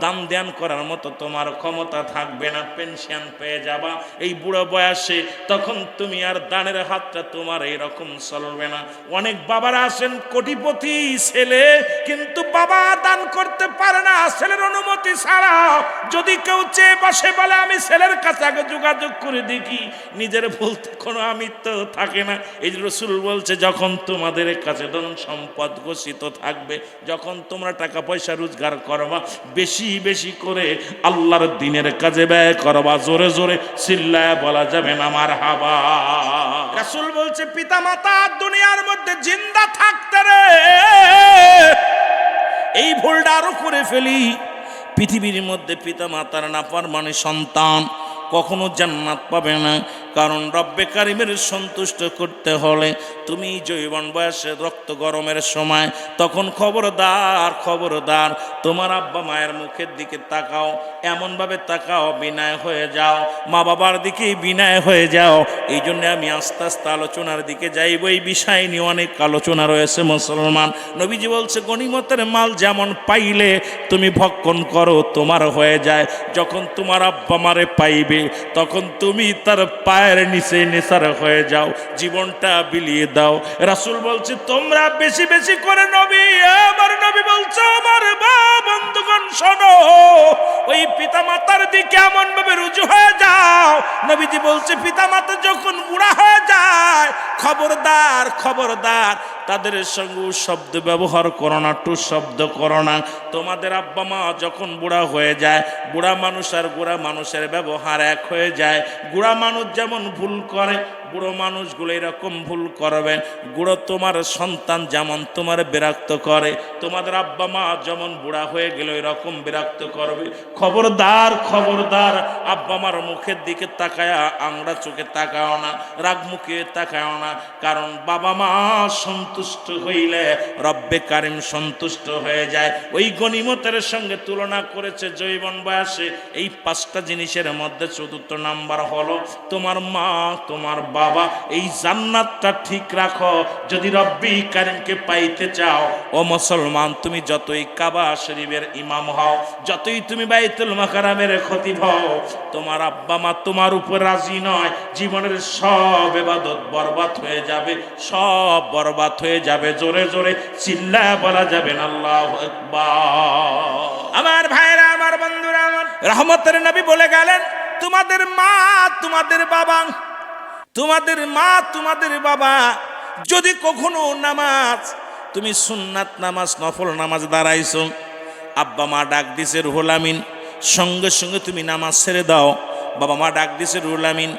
দান ধ্যান করার মতো তোমার ক্ষমতা থাকবে না, পেনশন পেয়ে যাবা এই বুড়ো বয়সে, তখন তুমি আর দানের হাতটা তোমার এইরকম চলবে না। অনেক বাবারা আসেন কোটিপতি ছেলে, কিন্তু বাবা দান করতে পারে না ছেলের অনুমতি ছাড়া। যদি কেউ চেয়ে বসে বলে আমি ছেলের কাছে আগে যোগাযোগ করে দেখি, নিজের বলতে কোনো আমি তো থাকে না। এই রাসূল বলছে যখন তোমাদের কাছে ধন সম্পদ ঘোষিত থাকবে, যখন তোমরা টাকা পয়সা রোজগার করবা, বেশি বেশি করে আল্লাহর দ্বীনের কাজে ব্যয় করবা। জোরে জোরে চিল্লায় বলা যাবে না মারহাবা। রাসূল বলছে পিতা মাতা দুনিয়ার মধ্যে জিন্দা থাকতে রে এই ভুলটা আরো করে ফেলি। পৃথিবীর মধ্যে পিতা মাতার নাফরমানি সন্তান কখনো জান্নাত পাবে না। কারণ রব্বে কারিমের সন্তুষ্ট করতে হলে তুমি যৌবন বয়সে রক্ত গরমের সময়, তখন খবরদার খবরদার তোমার আব্বা মায়ের মুখের দিকে তাকাও, এমনভাবে তাকাও বিনয় হয়ে যাও, মা বাবার দিকেই বিনয় হয়ে যাও। এই জন্য আমি আস্তে আস্তে আলোচনার দিকে যাইব। এই বিষয় নিয়ে অনেক আলোচনা রয়েছে মুসলমান। নবীজি বলছে গনিমতের মাল যেমন পাইলে তুমি ভক্ষণ করো, তোমার হয়ে যায়। যখন তোমার আব্বা মারে পাইবে, তখন তুমি তার পায়ের নিচে নেশার হয়ে যাও, জীবনটা বিলিয়ে দাও। রাসূল বলছে তোমরা বেশি বেশি করে নবী, আমার নবী বলছে আমার বন্ধুগণ শোনো, ওই পিতা মাতার দিকে এমন ভাবে রুজু হয়ে যাও। নবীজি বলছে পিতা মাতা যখন বুড়া হয়ে যায়, খবরদার খবরদার তাদের সঙ্গে শব্দ ব্যবহার করো না, টু শব্দ করো না। তোমাদের আব্বা মা যখন বুড়া হয়ে যায়, বুড়া মানুষ আর বুড়া মানুষের ব্যবহার এক হয়ে যায়। বুড়া মানুষ যেমন ভুল করে, বুড়ো মানুষগুলো এরকম ভুল করবে। বুড়ো তোমার সন্তান যেমন তোমার বিরক্ত করে, তোমাদের আব্বা মা যেমন বুড়া হয়ে গেল এরকম বিরক্ত করবে। খবরদার খবরদার আব্বা মার মুখের দিকে তাকায়া আংড়া চোখে তাকাও না, রাগ মুখে তাকাও না। কারণ বাবা মা সন্তুষ্ট হইলে রব্বে কারিম সন্তুষ্ট হয়ে যায়। ওই গনিমতের সঙ্গে তুলনা করেছে যৌবন বয়সে এই পাঁচটা জিনিসের মধ্যে চতুর্থ নাম্বার হলো তোমার মা তোমার বাবা। এই জান্নাতটা ঠিক রাখো। যদি রব্বি কারিমকে পাইতে চাও ও মুসলমান, তুমি যতই কাবা শরীফের ইমাম হও, যতই তুমি বাইতুল মাকারামের খতিব হও, তোমার আব্বা মা তোমার উপর রাজি নয়, জীবনের সব ইবাদত বরবাদ হয়ে যাবে, সব বরবাদ হয়ে যাবে। জোরে জোরে চিল্লায় বলা যাবে না আল্লাহু আকবার। আমার ভাইরা, আমার বন্ধুরা, আমার রহমতের নবী বলে গেলেন তোমাদের মা তোমাদের বাবা, তোমাদের মা তোমাদের বাবা যদি কখনো নামাজ, তুমি সুন্নাত নামাজ নফল নামাজ দাঁড়াইছো, আব্বা মা ডাক দিছে রুহুল আমিন, সঙ্গে সঙ্গে তুমি নামাজ ছেড়ে দাও। বাবা মা ডাক দিছে রুহুল আমিন,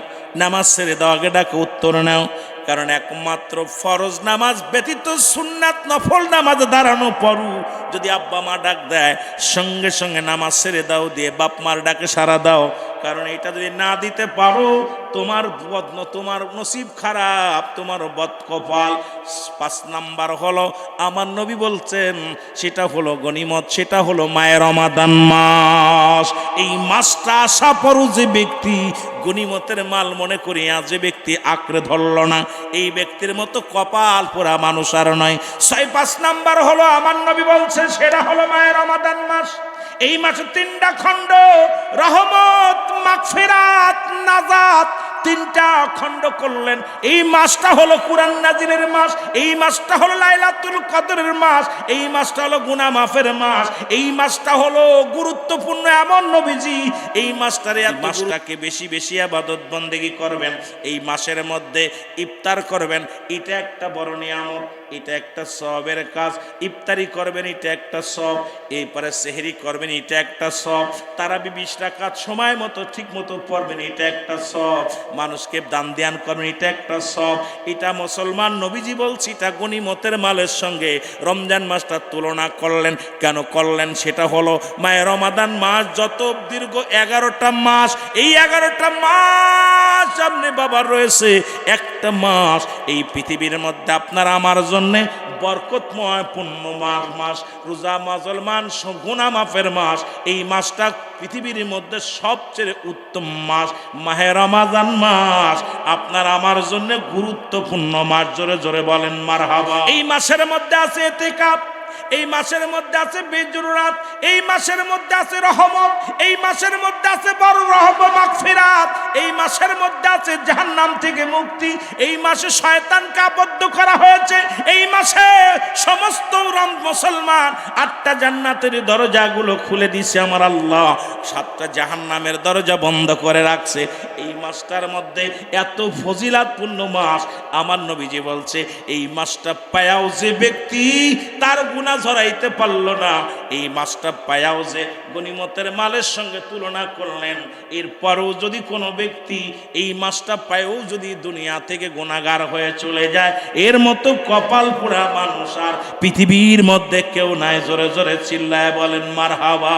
নামাজ ছেড়ে দাও, আগে ডাকে উত্তর নাও। কারণ একমাত্র ফরজ নামাজ ব্যতীত সুন্নাত নফল নামাজ দাঁড়ানো পড়ু। যদি আব্বা মা ডাক দেয় সঙ্গে সঙ্গে নামাজ ছেড়ে দাও, দিয়ে বাপ মার ডাকে সাড়া দাও। কারণ এটা যদি না দিতে পারো তোমার নসিব খারাপ, তোমার বদকপাল। 5 নাম্বার হলো আমার নবী বলছেন সেটা হলো গনিমত, সেটা হলো মায়ের রমাদান মাস। এই মাসটা আসা পরও যে ব্যক্তি গনিমতের মাল মনে করিয়া যে ব্যক্তি আঁকড়ে ধরল না, এই ব্যক্তির মতো কপাল পোড়া মানুষ আর নয়। 5 নাম্বার হলো আমার নবী বলছেন সেটা হলো মায়ের রমাদান মাস। এই মাসে 3টা খণ্ড, রহমত, মাগফিরাত, নাজাত, 3টা খণ্ড করলেন। এই মাসটা হলো কুরআন নাজিলের মাস, এই মাসটা হলো লাইলাতুল কদরের মাস, এই মাসটা হলো গুনাহ মাফের মাস, এই মাসটা হলো গুরুত্বপূর্ণ। এমন নবীজি এই মাসটাকে বেশি বেশি ইবাদত বন্দেগী করবেন। এই মাসের মধ্যে ইফতার করবেন, এটা একটা বড় নিয়ামত, এটা একটা সওয়াবের কাজ। ইফতারি করবেন, এটা একটা সওয়াব। এরপরে সেহরি করবেন, এটা একটা সওয়াব। তারাবি 20 রাকাত সময় মতো ঠিক মতো পড়বেন, এটা একটা সওয়াব। মানুষকে দান ধ্যান করবেন, এটা একটা সওয়াব। এটা মুসলমান নবীজি বলছি এটা গনিমতের মালের সঙ্গে রমজান মাসটা তুলনা করলেন। কেন করলেন? সেটা হলো মায়ের রমাদান মাস যত দীর্ঘ 11টা মাস, এই 11টা মাস সামনে বাবার রয়েছে। একটা মাস এই পৃথিবীর মধ্যে আপনার আমার জন্যে বরকতময় পুণ্য মাস, রোজা মুসলমান গুনাহ মাফের মাস। এই মাসটা পৃথিবীর মধ্যে সবচেয়ে উত্তম মাস, মাহে রমাজান মাস আপনার আমার জন্য গুরুত্বপূর্ণ মাস। জোরে জোরে বলেন মারহাবা। এই মাসের মধ্যে আছে ইতিকাফ, এই মাসের মধ্যে আছে বেজুরাত, এই মাসের মধ্যে আছে রহমত, এই মাসের মধ্যে আছে বড় রহমত মাগফিরাত, এই মাসের মধ্যে আছে জাহান্নাম থেকে মুক্তি। এই মাসে শয়তানকে আবদ্ধ করা হয়েছে। এই মাসে সমস্ত মুসলমান 8টা জান্নাতের দরজাগুলো খুলে দিয়েছে আমার আল্লাহ, 7টা জাহান্নামের দরজা বন্ধ করে রাখছে। এই মাসটার মধ্যে এত ফজিলাতপূর্ণ মাস, আমার নবীজি বলছে এই মাসটা পায়াও যে ব্যক্তি তার গুনাহ ঝরাইতে পারল না, এই মাসটা পায়াও যে গনিমতের মালের সঙ্গে তুলনা করলেন, এরপরেও যদি কোনো ব্যক্তি এই মাসটা পায়েও যদি দুনিয়া থেকে গুনাহগার হয়ে চলে যায়, এর মতো কপাল পোড়া মানুষ আর পৃথিবীর মধ্যে কেউ নাই। জোরে জোরে চিল্লায় বলেন মারহাবা।